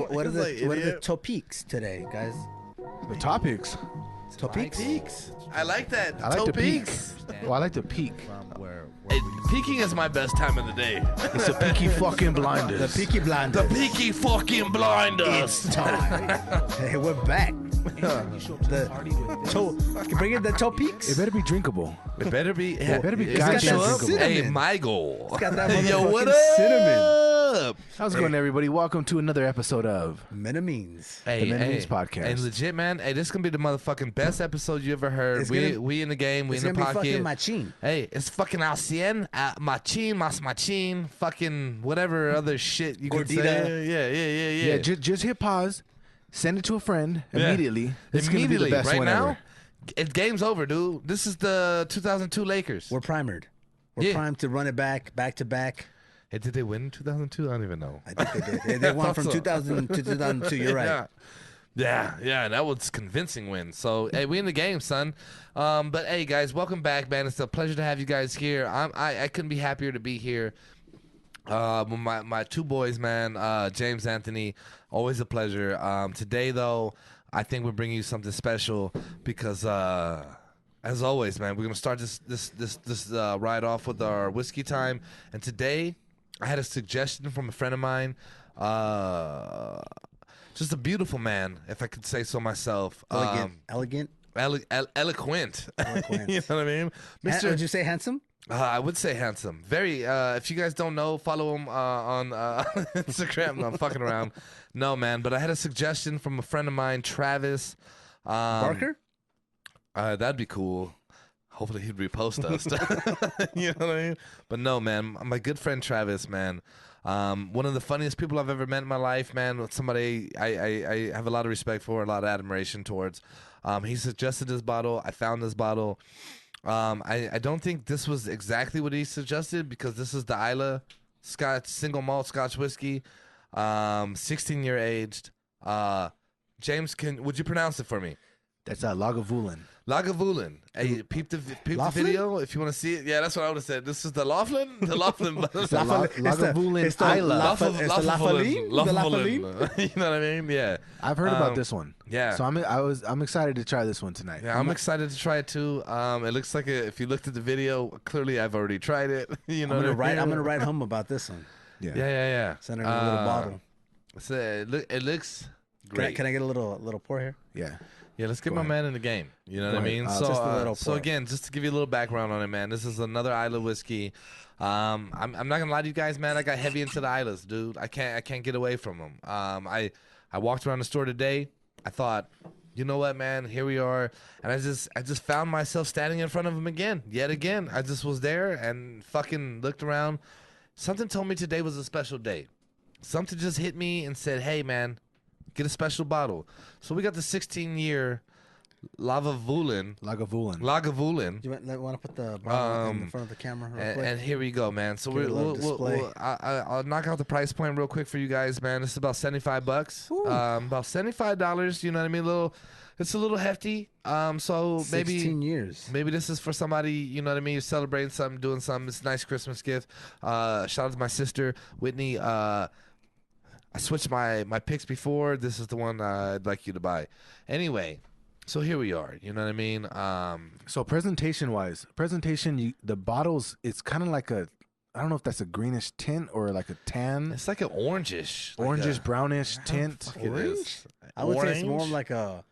what are the topics today, guys? The topics. Topics? Peaks. I like that. I like Toe the peak. peaks. Well, I like the peak. Hey, peaking is my best time of the day. It's the peaky fucking blinders. The Peaky Blinders. The peaky fucking blinders. It's time. Hey, we're back. Bring in the topics. It better be drinkable. It better be. It better be It's got goddamn that drinkable. Hey, cinnamon. my goal. It's got that Yo, motherfucking what up? cinnamon. How's it going, everybody? Welcome to another episode of Metamines. Hey, The Metamines Podcast. And legit, man. Hey, this is gonna be the motherfucking best episode you ever heard. It's We gonna- in the game. We It's in the gonna be pocket. fucking machine. Hey, it's fucking al cien, machine, mas machine, fucking whatever other shit you can Gordita. say. Yeah. Yeah, just hit pause, send it to a friend Yeah. immediately. It's gonna be Immediately, the best right one now. ever. It game's over, dude. This is the 2002 Lakers. We're primed. We're Yeah. primed to run it back to back. Hey, did they win in 2002? I don't even know. I think they did. They won from thought so. 2000 to 2002. You're right. Yeah, that was convincing win. So, hey, we in the game, son. But hey, guys, welcome back, man. It's a pleasure to have you guys here. I couldn't be happier to be here. My two boys, man, James Anthony, always a pleasure. Today, though, I think we're bringing you something special because, as always, man, we're gonna start this ride off with our whiskey time. And today, I had a suggestion from a friend of mine. Just a beautiful man, if I could say so myself. Elegant. Eloquent. Eloquent. You know what I mean? Would you say handsome? I would say handsome. Very. If you guys don't know, follow him on Instagram. No, I'm fucking around. No, man. But I had a suggestion from a friend of mine, Travis. Barker? That'd be cool. Hopefully he'd repost us. You know what I mean? But no, man. My good friend Travis, man. One of the funniest people I've ever met in my life, man. Somebody I have a lot of respect for, a lot of admiration towards. He suggested this bottle. I found this bottle. I don't think this was exactly what he suggested because this is the Isla Scotch single malt Scotch whiskey, 16-year aged. James, would you pronounce it for me? That's Lagavulin. Lagavulin. Hey, peep the Laughlin? video if you want to see it. Yeah, that's what I would have said. This is the Laughlin? The Laughlin. It's the Lagavulin it's the Isla. It's the Laughlin? The Laughlin? You know what I mean? Yeah. I've heard about this one. Yeah. So I'm excited to try this one tonight. Yeah, I'm excited to try it too. It looks like if you looked at the video, clearly I've already tried it. You know, I'm gonna write home about this one. Yeah. Send her a little bottle. So it looks great. Can I get a little pour here? Yeah. Yeah, let's get Go my ahead. man in the game. You know what I ahead. mean? Just a little So pour. again, just to give you a little background on it, man, this is another Isla whiskey. I'm not gonna lie to you guys, man. I got heavy into the Islas, dude. I can't get away from them. I walked around the store today. I thought, you know what, man? Here we are, and I just found myself standing in front of them again, yet again. I just was there and fucking looked around. Something told me today was a special day. Something just hit me and said, hey, man, get a special bottle. So we got the 16-year Lagavulin. You want to put the bottle in front of the camera real quick? And here we go, man. So Get a little display. I'll knock out the price point real quick for you guys, man. This is about $75. About $75. You know what I mean? It's a little hefty. So 16 years. Maybe this is for somebody, you know what I mean? You're celebrating something, doing something. It's a nice Christmas gift. Shout out to my sister, Whitney. I switched my picks before. This is the one I'd like you to buy. Anyway, so here we are. You know what I mean? So presentation-wise, the bottles, it's kind of like I don't know if that's a greenish tint or like a tan, It's like an orangish. brownish tint. It is. I would say it's more Orange? like a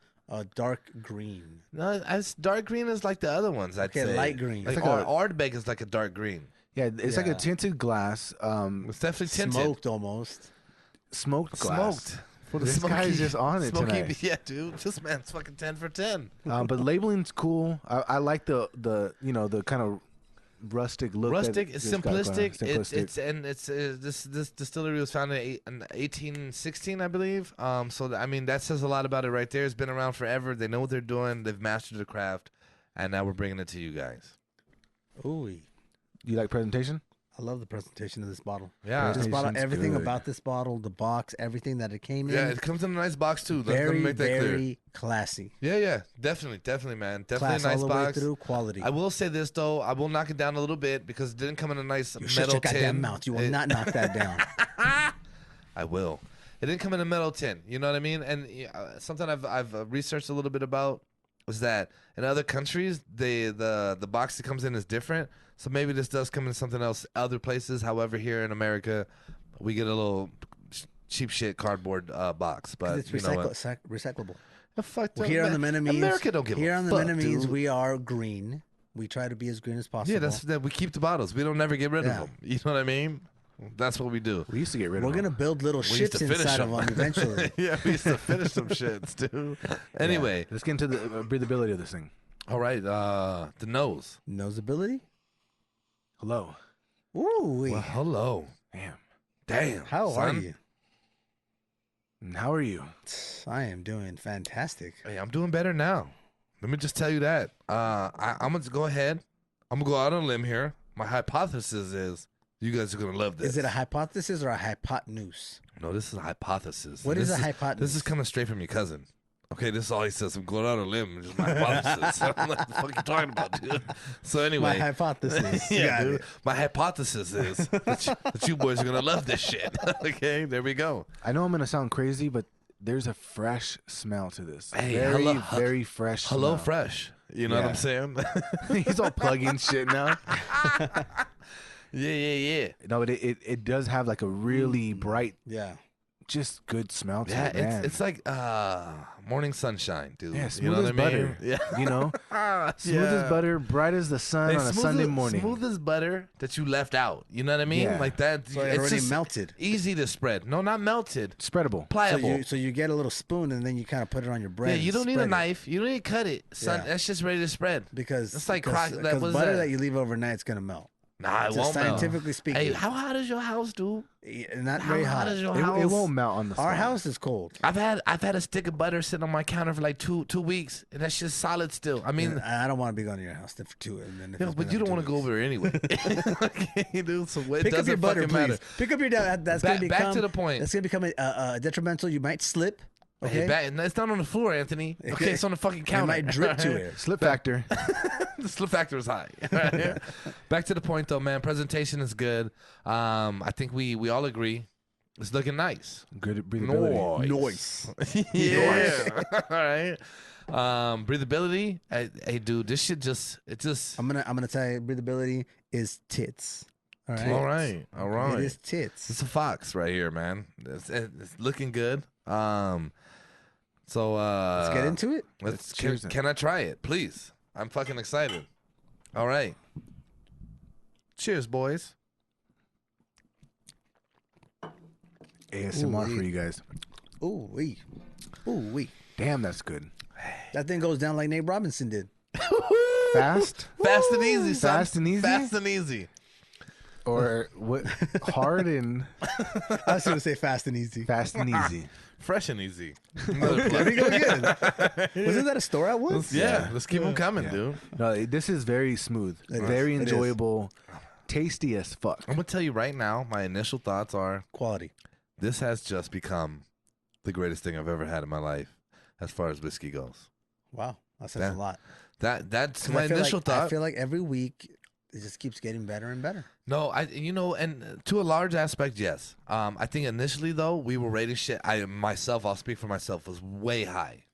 dark green. No, it's dark green is like the other ones. I'd Okay, say light green. Like It's like Ardbeg is like a dark green. Yeah, it's like a Yeah. tinted glass, It's definitely tinted. Smoked almost. smoked glass. Smoked. Well, this guy's just on it smoky, tonight. Yeah, dude. This man's fucking 10 for 10. But labeling's cool. I like the kind of rustic look. Rustic, that it's it's got going on. simplistic. This distillery was founded in 1816, I believe. So I mean that says a lot about it right there. It's been around forever. They know what they're doing. They've mastered the craft, and now we're bringing it to you guys. Ooh, You like presentation? I love the presentation of this bottle. Yeah, This bottle, Presentation's everything good. about this bottle, the box, everything that it came in. yeah. It comes in a nice box too. Let me very, make that clear. very classy. Yeah, definitely, man. Definitely Class a nice all the way box. through, quality. I will say this though, I will knock it down a little bit because it didn't come in a nice You shut metal your goddamn tin. mouth. You will not knock that down. I will. It didn't come in a metal tin. You know what I mean? And something I've researched a little bit about was that in other countries, the box that comes in is different. So maybe this does come in something else other places. However, here in America, we get a little cheap shit cardboard box. But it's recyclable. Well, here on the Menemese, America don't give a fuck. Here on the Menemese, dude. we are green. We try to be as green as possible. Yeah, that's that. We keep the bottles. We don't never get rid of them. You know what I mean? That's what we do. We used to get rid of them. We're going to build little ships inside of them eventually. Yeah, we used to finish some shits, dude. Anyway. Yeah. Let's get into the breathability of this thing. All right. The nose. Noseability? Hello. Ooh. Well, hello. Damn. How are you? And how are you? I am doing fantastic. Hey, I'm doing better now. Let me just tell you that. I'm going to go ahead. I'm going to go out on a limb here. My hypothesis is you guys are going to love this. Is it a hypothesis or a hypotenuse? No, this is a hypothesis. What is a hypotenuse? This is coming straight from your cousin. Okay, this is all he says. I'm going out on a limb. Just my hypothesis. I'm like, what the fuck you talking about, dude? So anyway. My hypothesis. Yeah, dude. My hypothesis is that you boys are going to love this shit. Okay, there we go. I know I'm going to sound crazy, but there's a fresh smell to this. Hey, very fresh Hello, smell. fresh. You know what I'm saying? He's all plugging shit now. Yeah. No, but it does have like a really bright, just good smell to it, man. It's like morning sunshine, dude. Yeah, smooth you know as what I mean? butter. Yeah, you know, smooth as butter, bright as the sun on a Sunday morning. Smooth as butter that you left out. You know what I mean? Yeah. Like that. So it already melted. Easy to spread. No, not melted. Spreadable. Pliable. So you get a little spoon and then you kind of put it on your bread. Yeah, you don't need a knife. You don't need to cut it. Son, that's just ready to spread. Because it's like butter that you leave overnight is gonna melt. Nah, it won't scientifically melt. speaking. Hey, how hot is your house, dude? Not very hot. Is your house? It won't melt on the spot. Our house is cold. I've had a stick of butter sitting on my counter for like two weeks, and that's just solid still. I mean, I don't want to be going to your house for two. But you don't want to go over there anyway. Okay, dude. So it pick up your butter, matter. please. Pick up your butter. That's going to become back to the point. That's going to become detrimental. You might slip. Okay, hey, it's not on the floor, Anthony. Okay, it's on the fucking counter. It might drip to it. Slip factor. The slip factor is high. Back to the point, though, man. Presentation is good. I think we all agree. It's looking nice. Good breathability. Noise. Yeah. All right. Breathability. Hey, dude, this shit just. I'm gonna tell you, breathability is tits. All right. All right. It is tits. It's a fox right here, man. It's looking good. So let's get into it. Can I try it, please? I'm fucking excited. All right. Cheers, boys. ASMR for you guys. Ooh wee. Damn, that's good. That thing goes down like Nate Robinson did. Fast and easy, son. Fast and easy. Fast and easy. Or what? Hard and. I was going to say fast and easy. Fast and easy. Fresh and easy. There we go again. Wasn't that a store I once? Yeah, let's keep them coming, dude. No, this is very smooth. Very enjoyable. Tasty as fuck. I'm going to tell you right now, my initial thoughts are quality. This has just become the greatest thing I've ever had in my life as far as whiskey goes. Wow. That says a lot. That's my initial thought. I feel like every week it just keeps getting better and better. No, and to a large aspect, yes. I think initially though, we were rating shit. I'll speak for myself, was way high.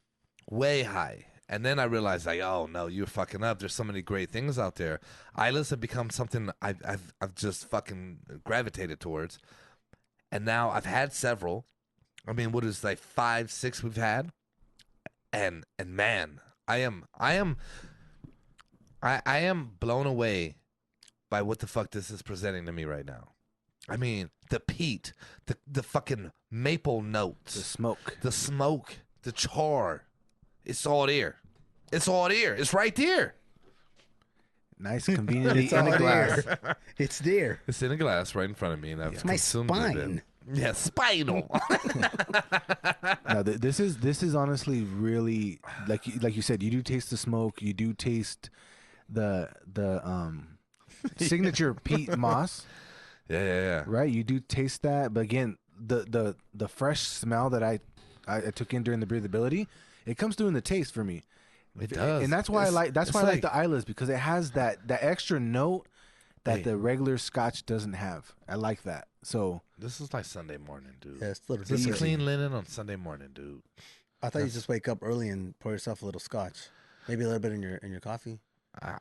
And then I realized, like, oh no, you're fucking up. There's so many great things out there. Islays have become something I've just fucking gravitated towards. And now I've had several. I mean, what is like 5, 6 we've had? And man, I am blown away by what the fuck this is presenting to me right now. I mean, the peat, the fucking maple notes, the smoke, the char. It's all there. It's right there. Nice, conveniently in a glass. It's there. It's in a glass right in front of me, and I've consumed spine. it. Yeah, spinal. No, this is honestly really like you said. You do taste the smoke. You do taste the signature peat moss. Yeah. Right, you do taste that, but again, the fresh smell that I took in during the breathability, it comes through in the taste for me. It does, and that's why I like the Islays, because it has that extra note that the regular Scotch doesn't have. I like that. So this is like Sunday morning, dude. Yeah, it's a little This easy. is clean linen on Sunday morning, dude. I thought you just wake up early and pour yourself a little Scotch, maybe a little bit in your coffee.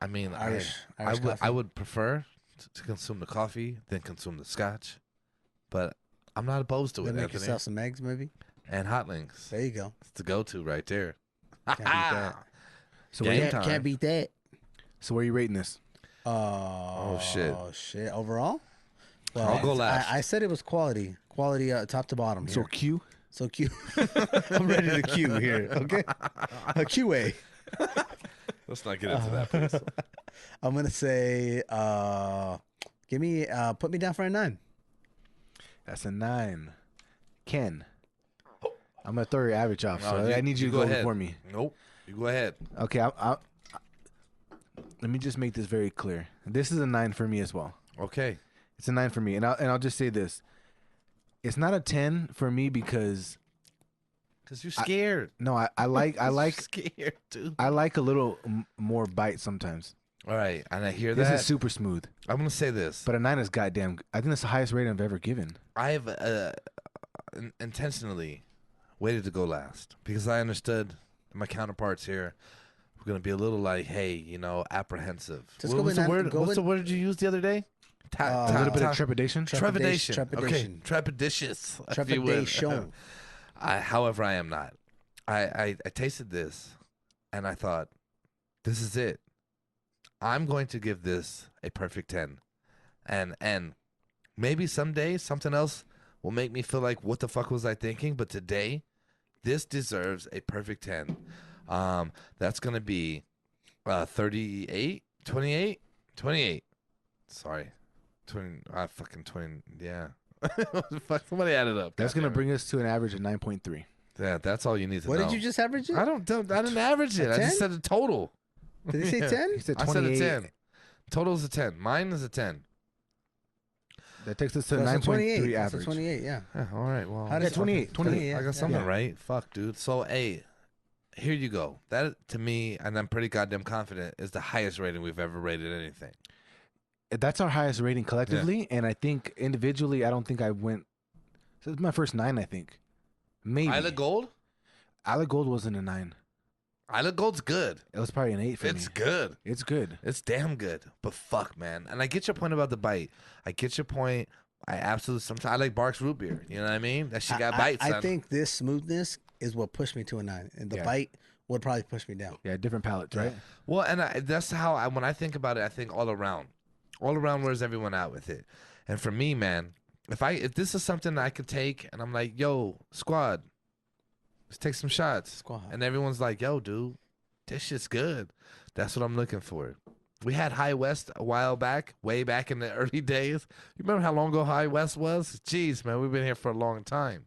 I mean, Irish I coffee. would prefer to consume the coffee than consume the Scotch, but I'm not opposed to it. Then make Anthony. yourself some eggs, maybe. And hot links. There you go. It's the go-to right there. Can't beat that. So Game where, time. Can't beat that. so where are you rating this? Oh shit! Overall, well, I'll go last. I said it was quality, top to bottom. So Here. Q. So Q. I'm ready to Q here. Okay, a QA. Let's not get into that, please. I'm gonna say, put me down for a 9. That's a 9. Ken. I'm gonna throw your average off. So No, I need you to go ahead. before me. Nope. You go ahead. Okay. Let me just make this very clear. This is a 9 for me as well. Okay. It's a 9 for me, and I'll just say this: it's not a 10 for me because Because you're scared. no, I like scared, dude. I like a little more bite sometimes. All right, and I hear This that. is super smooth, I'm gonna say this. but a 9 is goddamn. I think that's the highest rating I've ever given. I have intentionally waited to go last because I understood my counterparts here were gonna be a little like, hey, apprehensive. Just What go was with the nine- word? go What's with- the word you used the other day? A little bit of trepidation. Trepidation. Trepidation. Okay, trepidatious. if you would. Trepidation. However, I am not. I tasted this, and I thought, this is it. I'm going to give this a perfect 10, and maybe someday something else will make me feel like, what the fuck was I thinking? But today, this deserves a perfect 10. That's gonna be 38, 28, 28. Sorry, 20. Fucking 20. Yeah. Fuck, somebody add it up. That's God gonna damn it. bring us to an average of 9.3. Yeah, that's all you need to What know. did you just average it? I didn't average it. I 10? just said a total. Did he say Yeah. 10? He said I said a 28. 10. Total is a 10. Mine is a 10. That takes us to That's a 9.3 28. That's a average. 28. Yeah. Yeah, all right. Well, How Yeah, does 28. 28. yeah, I got yeah. something Yeah. right. Fuck, dude. So, hey, here you go. That, to me, and I'm pretty goddamn confident, is the highest rating we've ever rated anything. That's our highest rating collectively, and I think individually, I don't think I went. So it's my first 9, I think. Maybe. Isla Gold? Isla Gold wasn't a 9. Isla Gold's good. It was probably an 8 for It's me. good. It's good. It's damn good. But fuck, man. And I get your point about the bite. I get your point. I absolutely, sometimes I like Barks root beer. You know what I mean? That shit got bites. I think this smoothness is what pushed me to a 9. And the Yeah. bite would probably push me down. Yeah, different palettes, right? Well, and that's how when I think about it, I think all around. All around, where's everyone at with it? And for me, man, if this is something I could take and I'm like, yo, squad, let's take some shots. Squad. And everyone's like, yo, dude, this shit's good. That's what I'm looking for. We had High West a while back, way back in the early days. You remember how long ago High West was? Jeez, man, we've been here for a long time.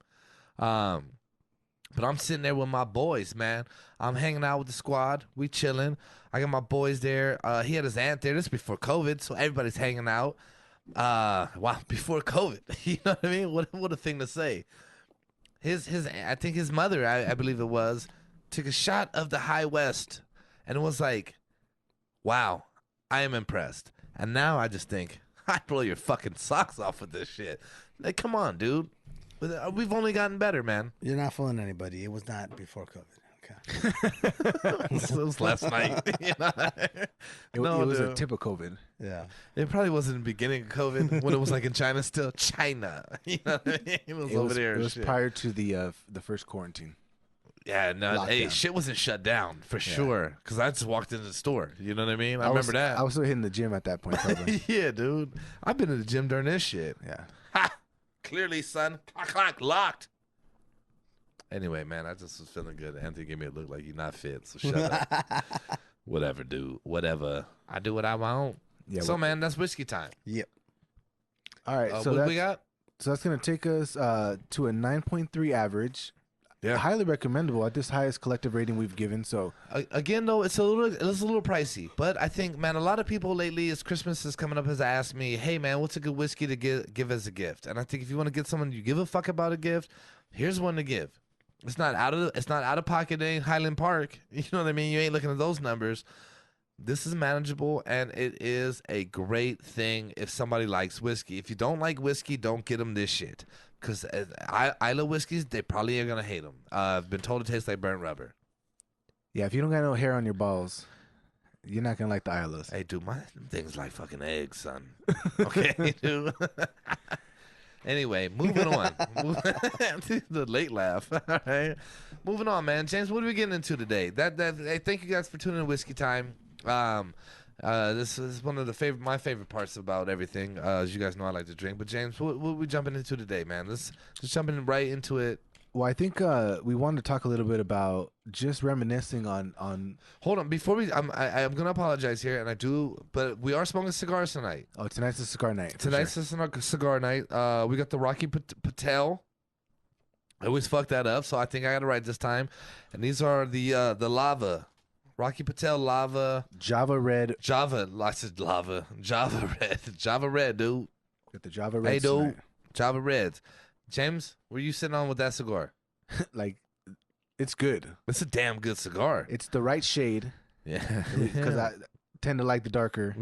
But I'm sitting there with my boys, man. I'm hanging out with the squad. We chilling. I got my boys there. He had his aunt there. This is before COVID, so everybody's hanging out. Wow, before COVID. You know what I mean? What a thing to say. I think his mother, I believe it was, took a shot of the High West, and it was like, wow, I am impressed. And now I just think, I'd blow your fucking socks off with this shit. Like, come on, dude. We've only gotten better, man. You're not fooling anybody. It was not before COVID. Okay. It was last night. You know? It was a tip of COVID. Yeah. It probably wasn't the beginning of COVID when it was like in China still. China. You know what I mean? It was over there. It and was shit. prior to the first quarantine. Yeah, no, hey, Lockdown. shit wasn't shut down for sure. Because I just walked into the store. You know what I mean? I remember that. I was still hitting the gym at that point, probably. Yeah, dude. I've been to the gym during this shit. Yeah. Ha! Clearly, son. Clock, locked. Anyway, man, I just was feeling good. Anthony gave me a look like you're not fit, so shut up. Whatever, dude. Whatever. I do what I want. Yeah. So, man, that's whiskey time. Yep. All right. So what that's, we got? so that's gonna take us to a 9.3 average. Yeah. Highly recommendable at this highest collective rating we've given. So Again, though, it's a little pricey. But I think, man, a lot of people lately, as Christmas is coming up, has asked me, hey, man, what's a good whiskey to give as a gift? And I think if you want to get someone you give a fuck about a gift, here's one to give. It's not out of pocket. It ain't Highland Park. You know what I mean? You ain't looking at those numbers. This is manageable, and it is a great thing if somebody likes whiskey. If you don't like whiskey, don't get them this shit. Because Isla whiskeys, they probably are going to hate them. I've been told it tastes like burnt rubber. Yeah, if you don't got no hair on your balls, you're not going to like the Islas. Hey, dude, my things like fucking eggs, son. Okay, dude. Anyway, moving on. The late laugh. All right. Moving on, man. James, what are we getting into today? Hey, thank you guys for tuning in Whiskey Time. This is one of my favorite parts about everything. As you guys know, I like to drink. But James, what are we jumping into today, man? Let's just jumping right into it. Well, I think we wanted to talk a little bit about just reminiscing on. Hold on, before I'm gonna apologize here, and I do, but we are smoking cigars tonight. Oh, tonight's a cigar night. Tonig's a cigar night. We got the Rocky Patel. I always fuck that up, so I think I got it right this time. And these are the Lava. Rocky Patel Lava. Java Red. I said Lava. Java Red. Java Red, dude. Got the Java Red. Hey, dude. Tonight. Java Reds. James, where you sitting on with that cigar? Like, it's good. It's a damn good cigar. It's the right shade. Yeah. Because I tend to like the darker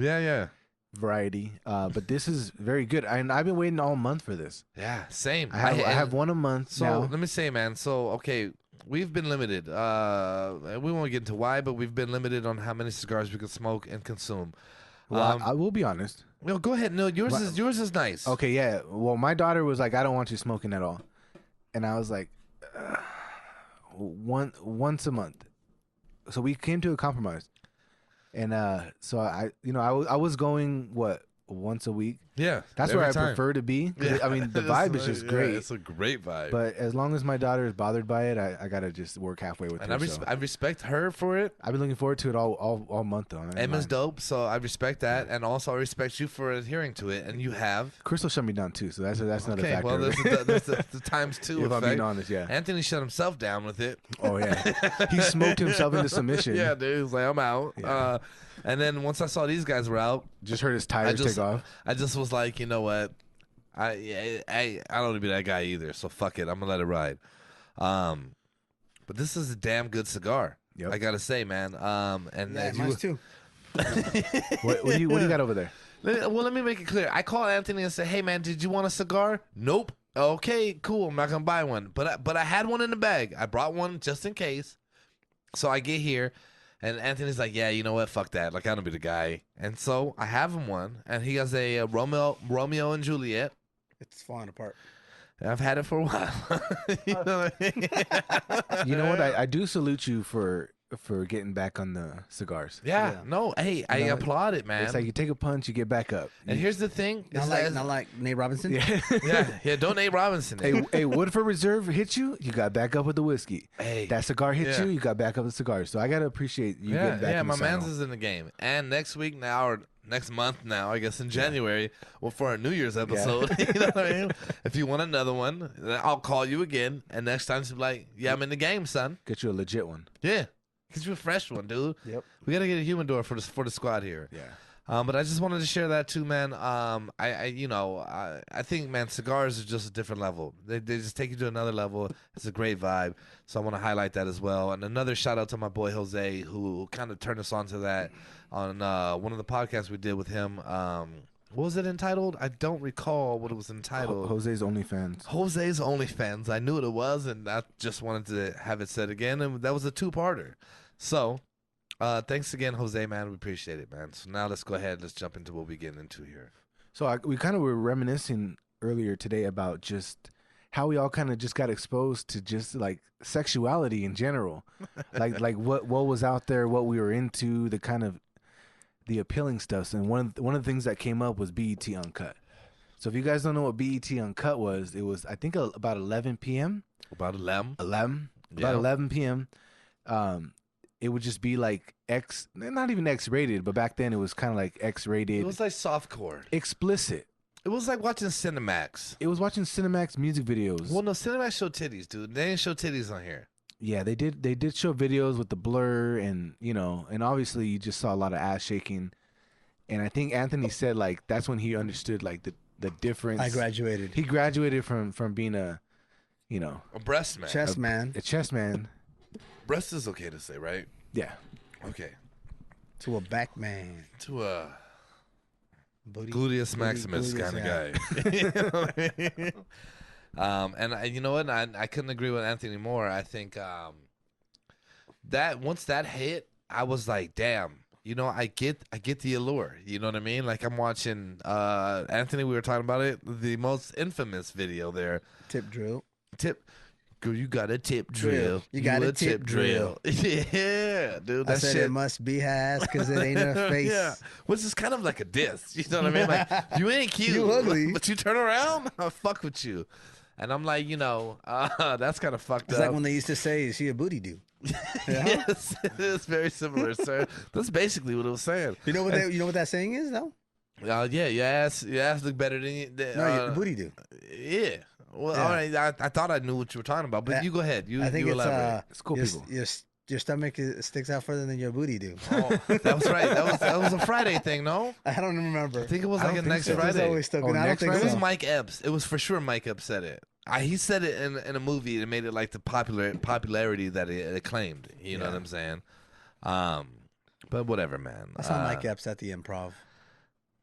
variety. But this is very good. I've been waiting all month for this. Yeah, same. I have one a month so now. Let me say, man. So, okay, we've been limited. We won't get into why, but we've been limited on how many cigars we can smoke and consume. Well, I will be honest. No, go ahead. No, yours is nice. Okay, yeah. Well, my daughter was like, I don't want you smoking at all. And I was like, once a month. So we came to a compromise. And so I was going, once a week? Yeah. That's where I prefer to be. I mean, the vibe is just great. It's a great vibe. But as long as my daughter is bothered by it, I got to just work halfway with her. And I respect her for it. I've been looking forward to it all month, though. Emma's dope, so I respect that. And also I respect you for adhering to it. And you have. Crystal shut me down, too, so that's another factor. Okay, well, there's the times two if I'm being honest, yeah. Anthony shut himself down with it. Oh, yeah. He smoked himself into submission. Yeah, dude. He was like, I'm out. Yeah. And then once I saw these guys were out, just heard his tires take off. I just was like, you know what? I don't want to be that guy either. So fuck it. I'm gonna let it ride. But this is a damn good cigar. Yep. I gotta say, man. And mine's too. What do you got over there? Well, let me make it clear. I called Anthony and said, "Hey, man, did you want a cigar?" Nope. Okay, cool. I'm not gonna buy one. But I had one in the bag. I brought one just in case. So I get here. And Anthony's like, yeah, you know what? Fuck that. Like, I don't be the guy. And so I have him one. And he has a Romeo and Juliet. It's falling apart. And I've had it for a while. You know what I mean? You know what? I do salute you for getting back on the cigars. Yeah. No, hey, I applaud it, man. It's like you take a punch, you get back up. And here's the thing. Not like Nate Robinson? Yeah, don't Nate Robinson. Hey, Woodford Reserve hit you got back up with the whiskey. Hey. That cigar hit you got back up with the cigars. So I got to appreciate you getting back in the my man's is in the game. And next week now, or next month now, I guess in January, for our New Year's episode, you know what I mean? If you want another one, then I'll call you again. And next time, you'll be like, yeah, I'm in the game, son. Get you a legit one. Yeah. Get you a fresh one, dude. Yep. We gotta get a humidor for the squad here. Yeah. But I just wanted to share that too, man. I think, man, cigars are just a different level. They just take you to another level. It's a great vibe. So I want to highlight that as well. And another shout out to my boy Jose, who kind of turned us on to that on one of the podcasts we did with him. What was it entitled? I don't recall what it was entitled. Jose's OnlyFans. Jose's OnlyFans. I knew what it was, and I just wanted to have it said again. And that was a two-parter. So, thanks again, Jose, man. We appreciate it, man. So now let's go ahead. Let's jump into what we get into here. So we kind of were reminiscing earlier today about just how we all kind of just got exposed to just like sexuality in general, like what was out there, what we were into, the kind of the appealing stuff. And one of the things that came up was BET Uncut. So if you guys don't know what BET Uncut was, it was I think about 11 p.m. About 11. About 11 p.m. It would just be like not even X-rated, but back then it was kind of like X-rated. It was like softcore. Explicit. It was like watching Cinemax. It was watching Cinemax music videos. Well, no, Cinemax showed titties, dude. They didn't show titties on here. Yeah, they did. They did show videos with the blur, and and obviously you just saw a lot of ass shaking. And I think Anthony said like that's when he understood like the difference. I graduated. He graduated from being a breast man, chest man, a chest man. Breast is okay to say, right? Yeah. Okay. To a back man. To a gluteus maximus kind of guy. You know what I mean? And you know what? I couldn't agree with Anthony more. I think that once that hit, I was like, damn. You know, I get the allure. You know what I mean? Like I'm watching Anthony. We were talking about it. The most infamous video there. Tip drill. Girl, you got a tip drill. You got a tip drill. Yeah, dude. That I said shit. It must be ass because it ain't a face. Yeah, which is kind of like a diss. You know what I mean? Like you ain't cute, You ugly, but you turn around, I'll fuck with you. And I'm like, you know, that's kind of fucked up. It's like when they used to say, "Is she a booty do?" Yeah. Yes, it is very similar, sir. That's basically what it was saying. You know what that saying is, though? Yeah, your ass look better than you. No, your booty do. Yeah. Well, Yeah. all right. I thought I knew what you were talking about, but you go ahead. I think you elaborate. It's cool people. Your stomach sticks out further than your booty do. Oh, that was right. That was a Friday thing, no? I don't remember. I think it was like a next It's Friday. always stuck. Oh, I don't next think It so. was Mike Epps. It was for sure Mike Epps said it. He said it in a movie that made it like the popularity that it claimed. You know what I'm saying? But whatever, man. I saw Mike Epps at the Improv.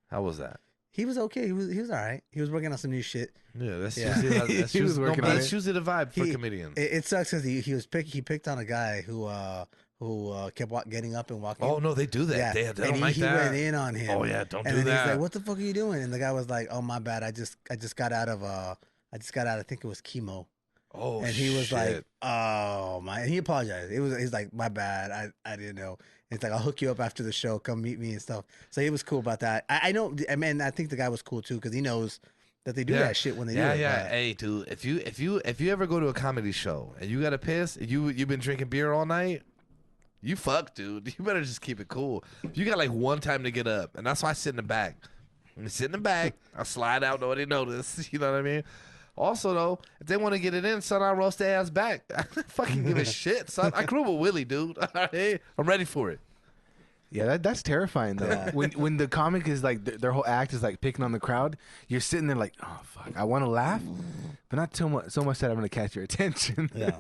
How was that? He was okay. He was all right. He was working on some new shit. Yeah, that's Yeah. usually that's He was working on that's it. usually the vibe for comedians. It sucks because he picked on a guy who kept getting up and walking. Oh no, they do that. Yeah, They and don't like he that. went in on him. Oh yeah, don't and do then that. he's like, "What the fuck are you doing?" And the guy was like, "Oh my bad. I just got out of I think it was chemo." Oh, and he was like, shit. "Oh my!" And he apologized. He's like, "My bad. I didn't know." It's like, "I'll hook you up after the show. Come meet me and stuff." So he was cool about that. I know. I mean, I think the guy was cool too because he knows that they do that shit when they do it. Yeah. but- Hey, dude, if you ever go to a comedy show and you got to piss, you've been drinking beer all night, you fuck, dude. You better just keep it cool. You got like one time to get up, and that's why I sit in the back. When I sit in the back, I slide out, nobody notice. You know what I mean? Also, though, if they want to get it in, son, I'll roast their ass back. I don't fucking give a shit, son. I grew up with Willie, dude. Hey, I'm ready for it. Yeah, that's terrifying though. Yeah. When the comic is like their whole act is like picking on the crowd, you're sitting there like, oh fuck, I want to laugh, but not so much that I'm gonna catch your attention. Yeah.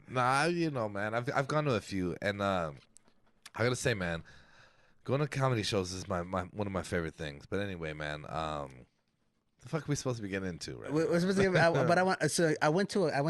Nah, you know, man, I've gone to a few, and I gotta say, man, going to comedy shows is my one of my favorite things. But anyway, man, the fuck are we supposed to be getting into, right? We're supposed to but I went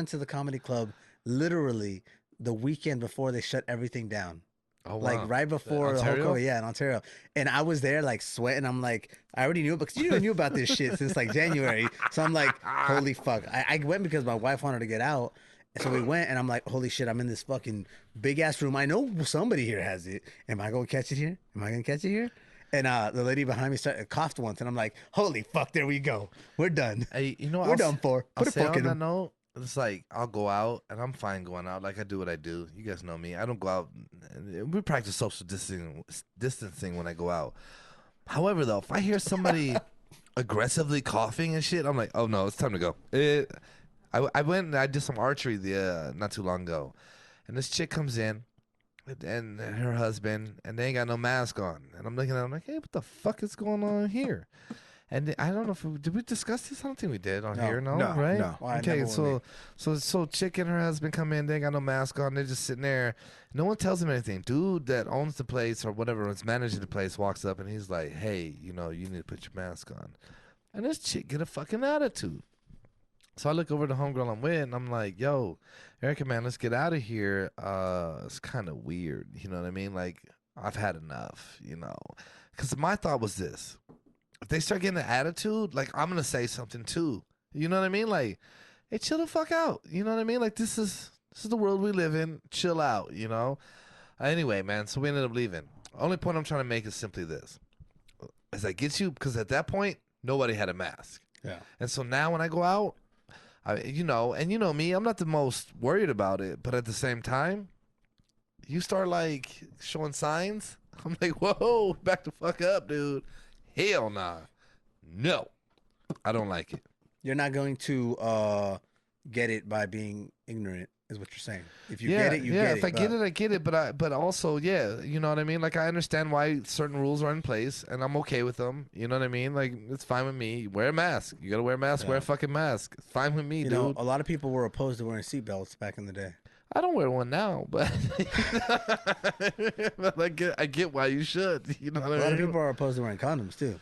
to the comedy club literally the weekend before they shut everything down. Oh, wow. Like right before the whole Ontario? COVID, yeah, in Ontario. And I was there like sweating. I'm like, I already knew it because you knew about this shit since like January. So I'm like, holy fuck. I went because my wife wanted to get out. And so we went and I'm like, holy shit, I'm in this fucking big ass room. I know somebody here has it. Am I going to catch it here? Am I going to catch it here? And the lady behind me coughed once and I'm like, holy fuck, there we go. We're done. Hey, you know what? We're done for. I'll Put a say fork on in that them. note, it's like I'll go out and I'm fine going out. Like I do what I do. You guys know me. I don't go out. We practice social distancing when I go out. However, though, if I hear somebody aggressively coughing and shit, I'm like, oh no, it's time to go. I went and I did some archery not too long ago, and this chick comes in and her husband, and they ain't got no mask on, and I'm looking at them like, hey, what the fuck is going on here? And I don't know if did we discuss this? I don't think we did on No. here. No, No, right? no. Well, I Okay, never so chick and her husband come in. They ain't got no mask on. They're just sitting there. No one tells them anything. Dude that owns the place or whatever is managing the place walks up and he's like, "Hey, you know, you need to put your mask on." And this chick get a fucking attitude. So I look over the homegirl I'm with and I'm like, "Yo, Erica, man, let's get out of here. It's kind of weird. You know what I mean? Like, I've had enough. You know." Because my thought was this. If they start getting an attitude, like, I'm going to say something too. You know what I mean? Like, hey, chill the fuck out. You know what I mean? Like, this is the world we live in. Chill out, you know? Anyway, man, so we ended up leaving. Only point I'm trying to make is simply this. As I get you, because at that point, nobody had a mask. Yeah. And so now when I go out, you know me, I'm not the most worried about it. But at the same time, you start, like, showing signs. I'm like, whoa, back the fuck up, dude. Hell nah. No. I don't like it. You're not going to get it by being ignorant, is what you're saying. If you get it, you get it. If I get it, I get it. But also, yeah, you know what I mean? Like, I understand why certain rules are in place, and I'm okay with them. You know what I mean? Like, it's fine with me. Wear a mask. You got to wear a mask. Yeah. Wear a fucking mask. It's fine with me, You dude. know, a lot of people were opposed to wearing seatbelts back in the day. I don't wear one now, but, but I get why you should. You know what A I lot of mean? people are opposed to wearing condoms too.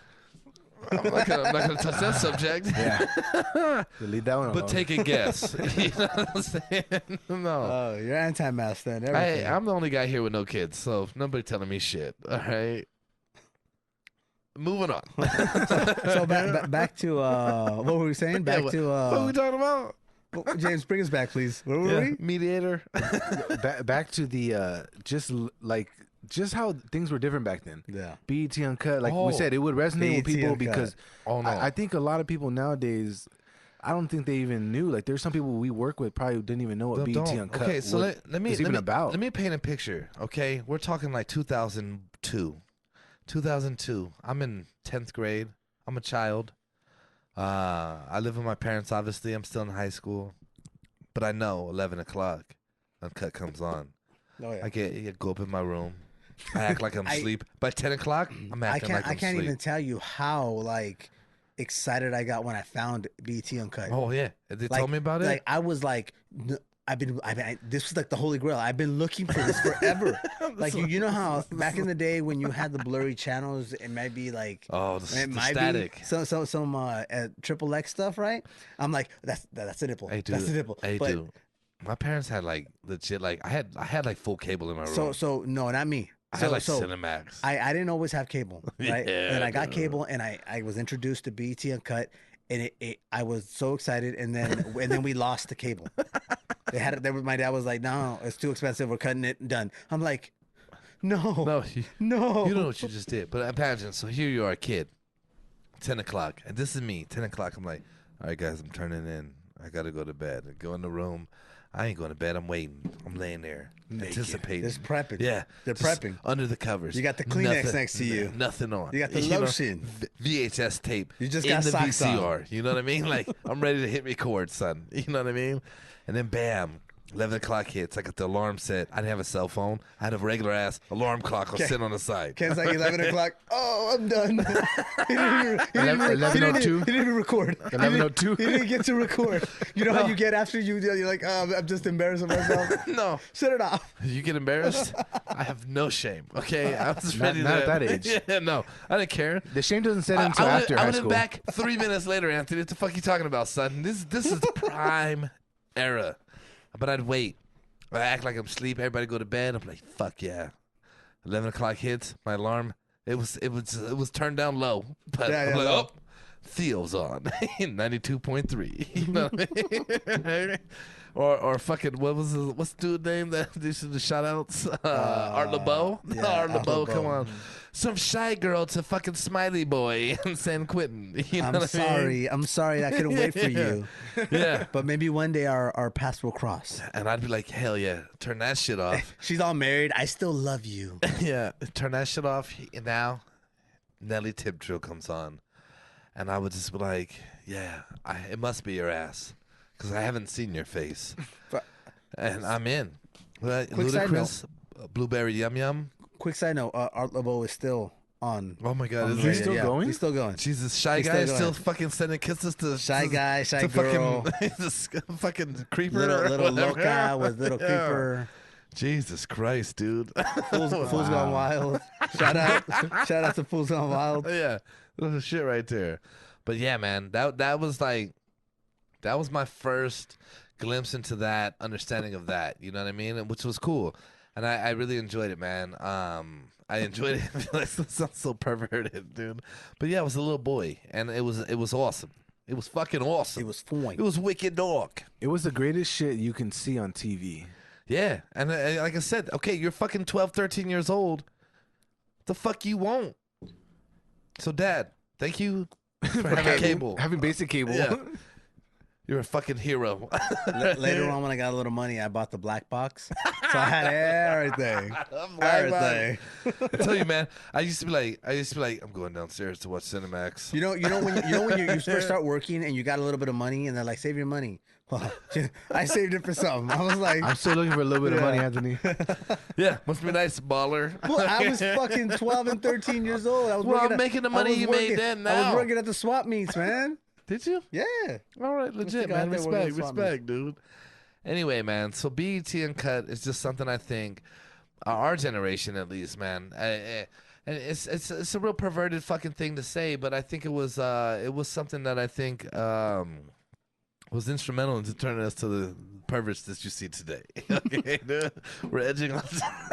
I'm not gonna touch that subject. Yeah. Leave that one alone. But take a guess. You know what I'm saying? No. Oh, you're anti-mask then. Everything. I'm the only guy here with no kids, so nobody telling me shit. All right. Moving on. So back to what were we saying? Back Yeah, to what are we talking about? James, bring us back, please. Where were we? Mediator. back to the just how things were different back then. Yeah. BET Uncut, like Oh, we said, it would resonate with BET people Uncut. because Oh no. I think a lot of people nowadays, I don't think they even knew. Like, there's some people we work with probably didn't even know what BET Don't. Uncut Okay, so was let me even about. Let me paint a picture. Okay, we're talking like 2002. 2002. I'm in 10th grade. I'm a child. I live with my parents. Obviously, I'm still in high school, but I know 11 o'clock, Uncut comes on. Oh yeah. I go up in my room. I act like I'm asleep. By 10 o'clock, I'm acting like I'm I can't asleep. even tell you how like excited I got when I found BT Uncut. Oh yeah, they like, told me about it. Like I was like, this was like the holy grail. I've been looking for this forever. Like you know how back in the day when you had the blurry channels, it might be like Oh, it the might static. be some triple X stuff, right? I'm like that's a nipple. Hey, dude. That's a nipple. Hey, But- dude. My parents had like legit like I had like full cable in my room. So no, not me. I So had like so Cinemax. I didn't always have cable, right? Yeah, and I got dude. cable, and I was introduced to BT Uncut, and I was so excited, and then we lost the cable. They had it. My dad was like, "No, it's too expensive. We're cutting it. Done." I'm like, "No, No, no." you know what you just did. But imagine, so here you are, a kid, 10 o'clock, and this is me, 10 o'clock. I'm like, all right, guys, I'm turning in. I got to go to bed. I go in the room. I ain't going to bed. I'm waiting. I'm laying there, anticipating. Just prepping. Yeah. They're just prepping. Under the covers. You got the Kleenex next to you. Nothing on. You got the know, lotion. VHS tape. You just in got the socks on. VCR. You know what I mean? Like, I'm ready to hit record, son. You know what I mean? And then bam. 11 o'clock hits. I got the alarm set. I didn't have a cell phone. I had a regular ass alarm clock. I'll sit on the side. Ken's like 11 o'clock. Oh, I'm done. He didn't 11:02? He didn't even record. 11:02? He didn't get to record. You know how you get after you're like, oh, I'm just embarrassing myself. No. Shut it off. You get embarrassed? I have no shame. Okay, I was Not- ready not to. at that age. Yeah, no, I didn't care. The shame doesn't set in until after I high would have school. back 3 minutes later, Anthony. What the fuck you talking about, son? This is prime era. But I'd wait. I act like I'm asleep. Everybody go to bed. I'm like, fuck yeah. 11 o'clock hits. My alarm. It was turned down low. But Yeah, I'm yeah, like, low. oh, Theo's on 92.3. You know what I mean? Or fucking what's the dude name that these are the shout outs? Art LeBeau? yeah, Art Art LeBeau, LeBeau. come on. Some shy girl to fucking Smiley Boy in San Quentin. You know I'm what I mean? sorry. I'm sorry. I couldn't wait for you. Yeah. But maybe one day our paths will cross. And I'd be like, hell yeah, turn that shit off. She's all married. I still love you. Yeah, turn that shit off. And now Nelly Tip Drill comes on. And I would just be like, yeah, it must be your ass. Because I haven't seen your face. And I'm in. Quick side Ludacris, Blueberry Yum Yum. Quick side note: Art LeBeau is still on. Oh my God, on is the he radio. still going? He's still going. Jesus, shy He's guy is still still going. fucking sending kisses to Shy guy, shy to girl, fucking this fucking creeper, little or whatever. loca with little Yeah. creeper. Jesus Christ, dude. Fools Gone Wild. Shout out to Fools Gone Wild. Yeah, that was shit right there. But yeah, man, that was my first glimpse into that understanding of that. You know what I mean? Which was cool, and I really enjoyed it, man. I enjoyed it. I feel like it sounds so perverted, dude. But yeah, I was a little boy, and it was awesome. It was fucking awesome. It was fine. It was wicked dog. It was the greatest shit you can see on TV. Yeah, and like I said, okay, you're fucking 12, 13 years old. The fuck you won't. So, Dad, thank you for having cable. Having basic cable. Yeah. You're a fucking hero. Later on, when I got a little money, I bought the black box, so I had everything. Everything. I tell you, man, I used to be like, I'm going downstairs to watch Cinemax. You know when you first start working and you got a little bit of money, and they're like, "Save your money." Well, I saved it for something. I was like, I'm still looking for a little bit of Yeah. money, Anthony. Yeah, must be nice, baller. well, I was fucking 12 and 13 years old. I was Well, working I'm making the money I was you made then I was now. working at the swap meets, man. Did you? Yeah. Out All right, there legit, man. man. Respect, dude. Anyway, man, so BET Uncut is just something I think our generation, at least, man. And it's a real perverted fucking thing to say, but I think it was something that I think was instrumental into turning us to the perverts that you see today. Okay, dude? We're edging on.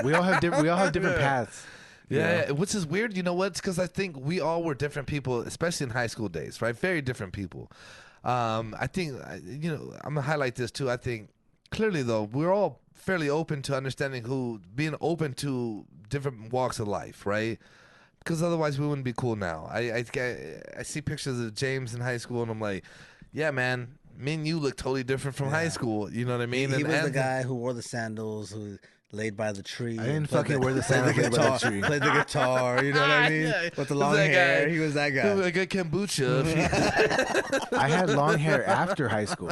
We all have different paths. Yeah, which is weird. You know what? It's because I think we all were different people, especially in high school days, right? Very different people. I think, I'm going to highlight this too. I think clearly, though, we're all fairly open to understanding being open to different walks of life, right? Because otherwise we wouldn't be cool now. I see pictures of James in high school and I'm like, yeah, man, me and you look totally different from high school. You know what I mean? He was the guy who wore the sandals, who laid by the tree. I didn't fucking wear the sandals, played the guitar, you know what I mean? Yeah. With the long hair. He was that guy. I got kombucha. I had long hair after high school.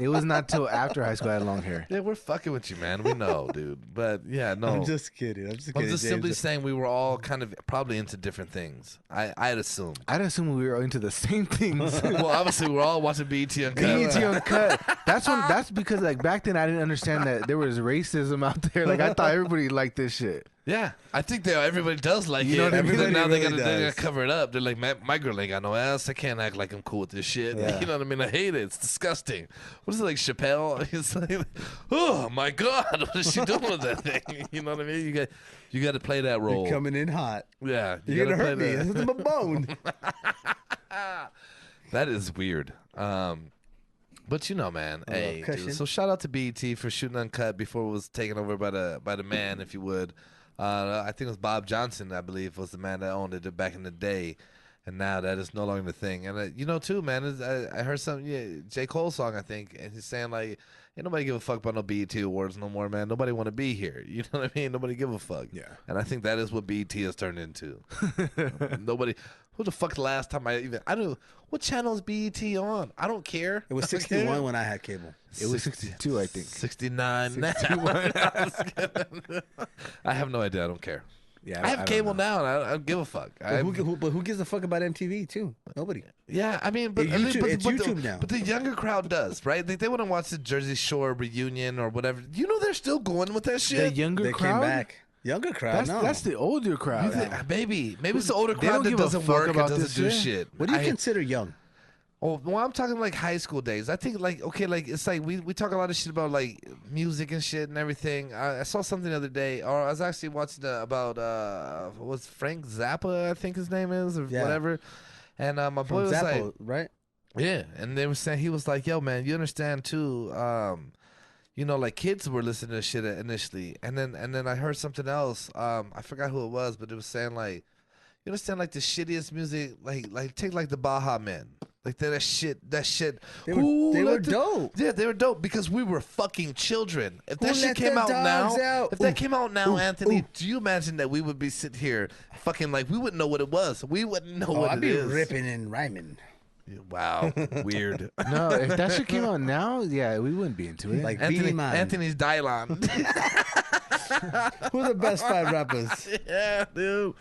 It was not till after high school I had long hair. Yeah, we're fucking with you, man. We know, dude. But yeah, no. I'm just kidding. I'm just James. Simply saying we were all kind of probably into different things. I'd assume. I'd assume we were into the same things. Well, obviously we're all watching BET Uncut. BET Uncut. That's because like back then I didn't understand that there was racism out there. Like I thought everybody liked this shit. Yeah, I think everybody does like You know it. what I mean? Everybody now really they gotta does. cover it up. They're like, my girl ain't got no ass. I can't act like I'm cool with this shit. Yeah. You know what I mean? I hate it. It's disgusting. What is it like Chappelle? He's like, oh my god, what is she doing with that thing? You know what I mean? You got to play that role. You're coming in hot. Yeah, You're gotta gonna hurt play me. that. This is my bone. That is weird. But you know, man. Hey, cushion. dude, so shout out to BET for shooting Uncut before it was taken over by the man, if you would. I think it was Bob Johnson, I believe, was the man that owned it back in the day, and now that is no longer the thing. And too, man, I heard some J. Cole song, I think, and he's saying like, ain't nobody give a fuck about no BET Awards no more, man. Nobody want to be here. You know what I mean? Nobody give a fuck. Yeah. And I think that is what BET has turned into. Nobody. Who the fuck the last time I don't know what channel is BET on? I don't care. It was 61 when I had cable. It was 62, I think. 69 now. I have no idea. I don't care. Yeah, I have don't cable know. now, and I don't give a fuck. But who gives a fuck about MTV too? Nobody. Yeah, I mean, but, It's but YouTube now. But the younger crowd does, right? They want to watch the Jersey Shore reunion or whatever. You know, they're still going with that The shit. younger They crowd. came back. Younger crowd. That's the older crowd. Maybe it's the older They crowd don't that give a doesn't fuck work and about doesn't this do shit. shit. What do you consider young? Oh, well, I'm talking like high school days. I think like it's like we talk a lot of shit about like music and shit and everything. I saw something the other day, or I was actually watching about was Frank Zappa, I think his name is, or Yeah. whatever. And my boy From was Zappo, like, right? yeah, and they were saying he was like, yo, man, you understand too. Like kids were listening to shit initially, and then I heard something else. I forgot who it was, but it was saying like, you understand like the shittiest music, like take like the Baha Men. Like that shit. They were dope. Yeah, they were dope because we were fucking children. If that Who shit let came the out dogs now, out? if that Ooh, came out now, ooh, Anthony, ooh. do you imagine that we would be sitting here fucking like we wouldn't know what it was? We wouldn't know Oh, what I'd it be is. ripping and rhyming. Wow, weird. No, if that shit came out now, yeah, we wouldn't be into it. Like Beanie Man. Anthony's Dylon. Who are the best 5 rappers? Yeah, dude.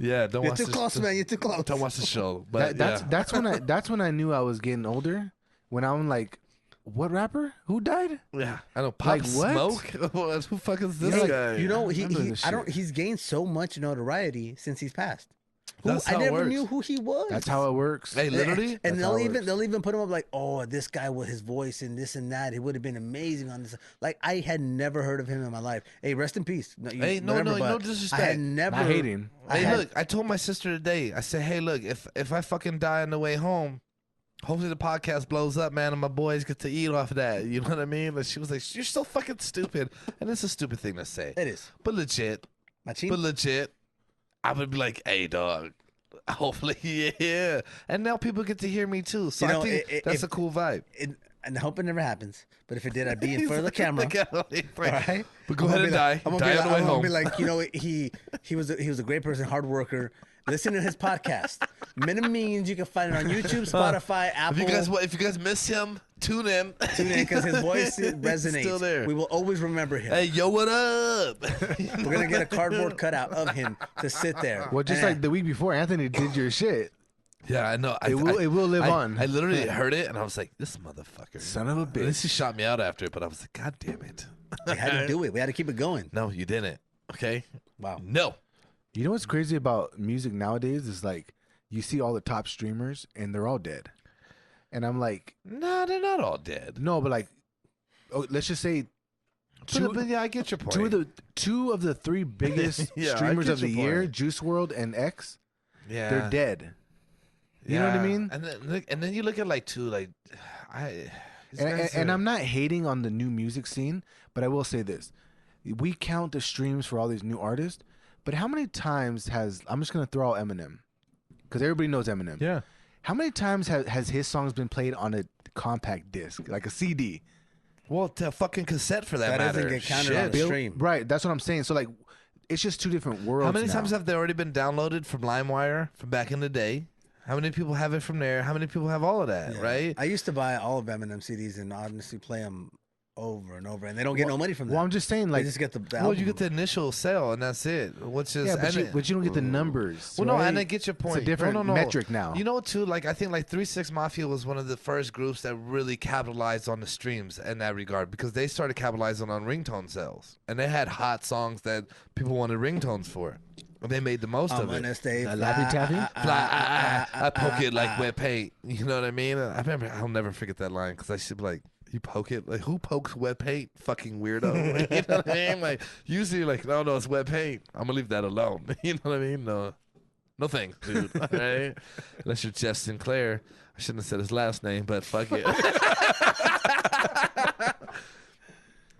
Yeah, don't You're watch too the close, man. You're too close. Don't watch the show. But that's when I knew I was getting older. When I'm like, what rapper? Who died? yeah, I know. Pop Like what? Smoke. Who fuck is this Hey, guy? you know, Remember this shit. he's gained so much notoriety since he's passed. That's I how it never works. knew who he was. That's how it works. Hey, literally. And That's how it they'll even put him up like, oh, this guy with his voice and this and that, he would have been amazing on this. Like I had never heard of him in my life. Hey, rest in peace. No, Hey, no but disrespect. I had never. I hate him. Hey, look, I told my sister today. I said, hey, look, if I fucking die on the way home, hopefully the podcast blows up, man, and my boys get to eat off of that. You know what I mean? And she was like, you're so fucking stupid, and it's a stupid thing to say, It is. but legit. Machine. But legit, I would be like, hey, dog. Hopefully, yeah. And now people get to hear me too. So You know, I think that's a cool vibe. And I hope it never happens. But if it did, I'd be in front of the camera. All right. But go ahead and die. I'm Die on the way I'm home. gonna be like, you know, he was a great person, hard worker. Listen to his podcast. Minimum Means. You can find it on YouTube, Spotify, Apple. If you guys miss him, tune in. Tune in because his voice resonates. Still there. We will always remember him. Hey, yo, what up? We're gonna get a cardboard cutout of him to sit there. Well, just like the week before, Anthony did your shit. Yeah, I know. It will live on. I literally heard it and I was like, this motherfucker. Son of a And then bitch. she shot me out after it, but I was like, God damn it. We had to do it. We had to keep it going. No, you didn't. Okay? Wow. No. You know what's crazy about music nowadays is like you see all the top streamers and they're all dead. And I'm like, No, they're not all dead. no, but like, let's just say But yeah, I get your point. two of the three biggest Yeah, I streamers get of the your year, point. Juice World and X, Yeah. they're dead. You know what I Yeah. mean? And then you look at like these guys And are- I'm not hating on the new music scene, but I will say this: we count the streams for all these new artists, but how many times I'm just gonna throw out Eminem because everybody knows Eminem. Yeah. How many times has his songs been played on a compact disc, like a CD? Well, to fucking cassette for that, That matter. doesn't get counted Shit. on the stream. Right, that's what I'm saying. So like, it's just two different worlds. How many now. times have they already been downloaded from LimeWire from back in the day? How many people have it from there? How many people have all of that, Yeah. right? I used to buy all of Eminem CDs and honestly play them over and over, and they don't get no money from that. Well, I'm just saying, They like, just get the Well, you album. get the initial sale, and that's it. Which is yeah, and but you don't get the numbers. Well, no, right? and I get your point. It's a different No, no, no. metric now. You know, too, like I think like 3 6 Mafia was one of the first groups that really capitalized on the streams in that regard because they started capitalizing on ringtone sales, and they had hot songs that people wanted ringtones for, and they made the most I'm of it. gonna stay Laffy Taffy? I poke it like wet paint. You know what I mean? I remember. I'll never forget that line because I should be like, "You poke it like who pokes wet paint? Fucking weirdo." You know what I mean? Like usually, like no, it's wet paint. I'm gonna leave that alone. You know what I mean? No thanks, dude. All right? Unless you're Jeff Sinclair. I shouldn't have said his last name, but fuck it.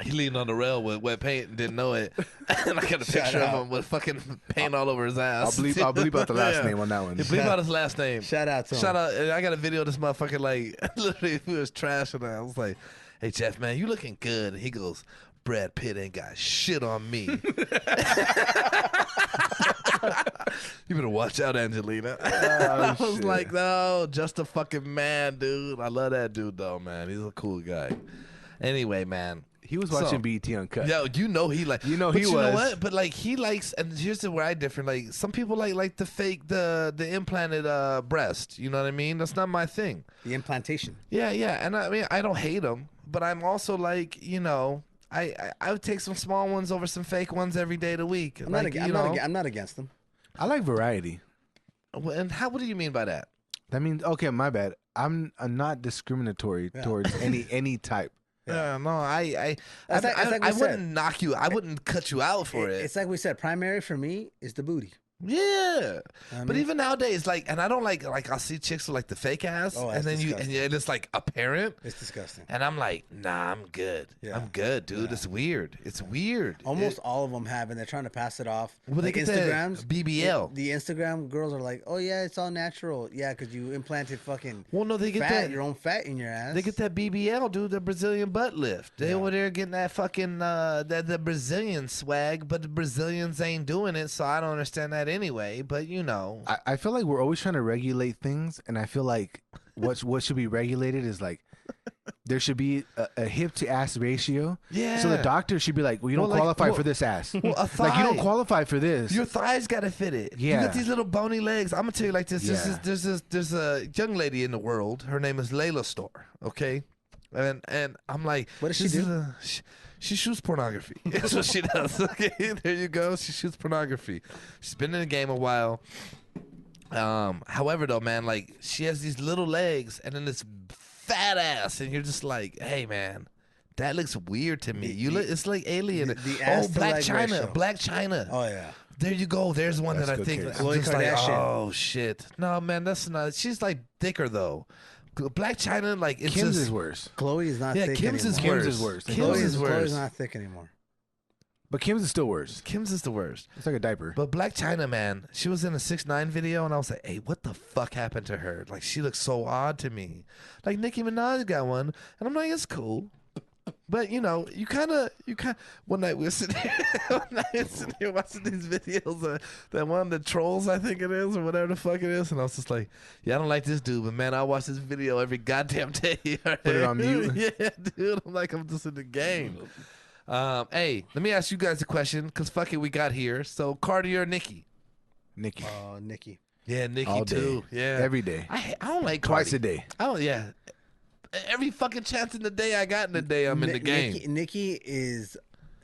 He leaned on the rail with wet paint and didn't know it. And I got a picture of him with fucking paint all over his ass. I'll bleep out the last Yeah. name on that one. Yeah, bleep out his last name. Shout out to him. Shout out. I got a video of this motherfucker, like, literally, he was trashing that. I was like, hey, Jeff, man, you looking good. And he goes, Brad Pitt ain't got shit on me. You better watch out, Angelina. I was shit. like, no, just a fucking man, dude. I love that dude, though, man. He's a cool guy. Anyway, man. He was So- watching BET Uncut. Yo, you know he like. You know but he you know was. what? But like he likes, and here's where I differ. Like some people like the fake, the implanted breast. You know what I mean? That's not my thing. the implantation. Yeah, yeah. And I mean, I don't hate them, but I'm also like, you know, I would take some small ones over some fake ones every day of the week. I'm, like, not, ag- you I'm, know, not, ag- I'm not against them. I like variety. And how? What do you mean by that? That means okay, my bad. I'm not discriminatory Yeah. towards any type. Yeah, no, I It's like we I said. wouldn't knock you. I wouldn't cut you out for it. It's like we said, primary for me is the booty. Yeah, I but mean- even nowadays, like, and I don't like I'll see chicks with like the fake ass, Oh, and that's then disgusting. and it's like apparent, It's disgusting. and I'm like, nah, I'm good. Yeah. I'm good, dude. Yeah. It's weird. It's weird. Almost all of them have, and they're trying to pass it off. Well, they like get that Instagrams, BBL. The Instagram girls are like, "Oh yeah, it's all natural." Yeah, because you implanted fucking Well, no, they get fat, that. your own fat in your ass. They get that BBL, dude, the Brazilian butt lift. They Yeah. over there getting that fucking the Brazilian swag, but the Brazilians ain't doing it, so I don't understand that anyway. But you know, I feel like we're always trying to regulate things, and I feel like what should be regulated is like there should be a hip to ass ratio. yeah. So the doctor should be like, well, you don't Well, like, qualify well- for this ass. well, a Like you don't thigh. qualify for this. Your thighs gotta fit it. You Yeah. got these little bony legs. I'm gonna tell you like this. Yeah. There's a young lady in the world. Her name is Layla Store. Okay, and I'm like, What does she this do? is she shoots pornography. That's what she does. Okay, there you go. She shoots pornography. She's been in the game a while. However, though, man, like she has these little legs and then this fat ass, and you're just like, hey, man. That looks weird to me. It's like alien. the ass to Black leg China. ratio. Black China. Oh yeah. There you go. There's one That's that I good think case. I'm Khloe just like, Kardashian. oh shit. No, man, that's not. She's like thicker though. Black China, like it's Kim's just, is worse, Chloe is not yeah. thick Kim's is anymore. worse. Kim's is worse. Kim's Chloe's, is worse. Chloe's not thick anymore. but Kim's is still worse. Kim's is the worst. It's like a diaper. But Black China, man, she was in a 6ix9ine video, and I was like, hey, what the fuck happened to her? Like, she looks so odd to me. Like Nicki Minaj got one, and I'm like, it's cool. But you know, you kind of. One night we were sitting here, watching these videos. That one of the trolls, I think it is, or whatever the fuck it is, and I was just like, "Yeah, I don't like this dude, but man, I watch this video every goddamn day." Put it on mute. Yeah, dude. I'm like, I'm just in the game. Hey, let me ask you guys a question, cause fuck it, we got here. So, Cardi or Nicki? Nikki. Oh, Nikki. Yeah, Nikki All day. too. Yeah, Every day. I don't like Twice Cardi. a day. Oh yeah, every fucking chance in the day I got in the day, I'm in the game. Nikki is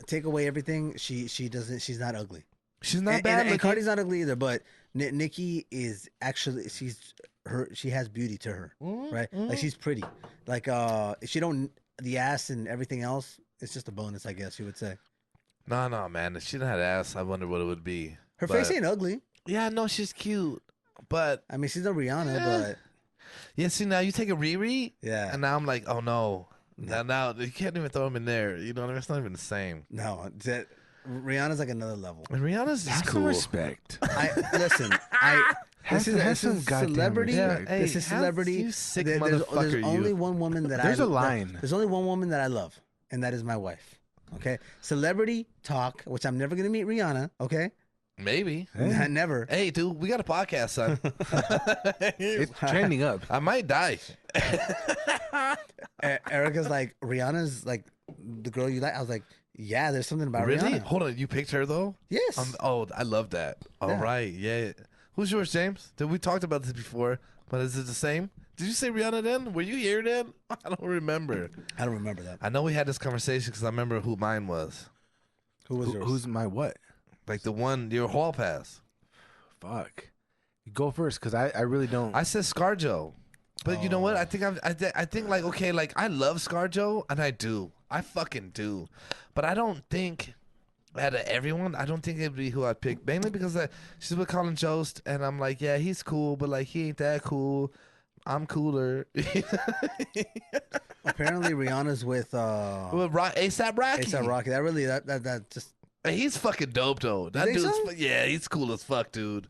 take away everything. She doesn't. She's not ugly. She's not and, bad and, and looking. Cardi's not ugly either. But Nikki is actually she has beauty to her, right? Like she's pretty. Like if she don't the ass and everything else, it's just a bonus, I guess you would say. No, man. If she didn't have ass, I wonder what it would be. Her face ain't ugly. Yeah, no, she's cute. But I mean, she's no Rihanna, Yeah. but yeah, see now you take a Riri, yeah, and now I'm like, oh no. Now you can't even throw them in there. You know what I mean? It's not even the same. no, Rihanna's like another level. And Rihanna's Have is some cool. respect. Listen, Have this some is goddamn celebrity. respect. Yeah, This hey, is have- celebrity. you sick There's motherfucker, you. only one woman that There's I a line. There's only one woman that I love, and that is my wife. Okay, celebrity talk, which I'm never gonna meet Rihanna. Okay, Maybe. Hey, never. Hey, dude, we got a podcast, son. it's trending up. I might die. Erica's like Rihanna's like the girl you like. I was like, yeah, there's something about Really? Rihanna. Hold on, you picked her though? Yes. Oh, I love that. All Yeah. right, yeah. Who's yours, James? Did we talked about this before? But is it the same? Did you say Rihanna then? Were you here then? I don't remember. I don't remember that. I know we had this conversation because I remember who mine was. Who was yours? Who's my what? Like the one, your hall pass. Fuck. You go first, because I really don't. I said ScarJo. But you know what? I think I think like, okay, like I love ScarJo, and I do. I fucking do. But I don't think out of everyone, I don't think it'd be who I'd pick. Mainly because she's with Colin Jost, and I'm like, yeah, he's cool, but like he ain't that cool. I'm cooler. Apparently, Rihanna's with Well, ASAP Rocky. A$AP Rocky. That really that just Hey, he's fucking dope though. That think dude's so? yeah, he's cool as fuck, dude.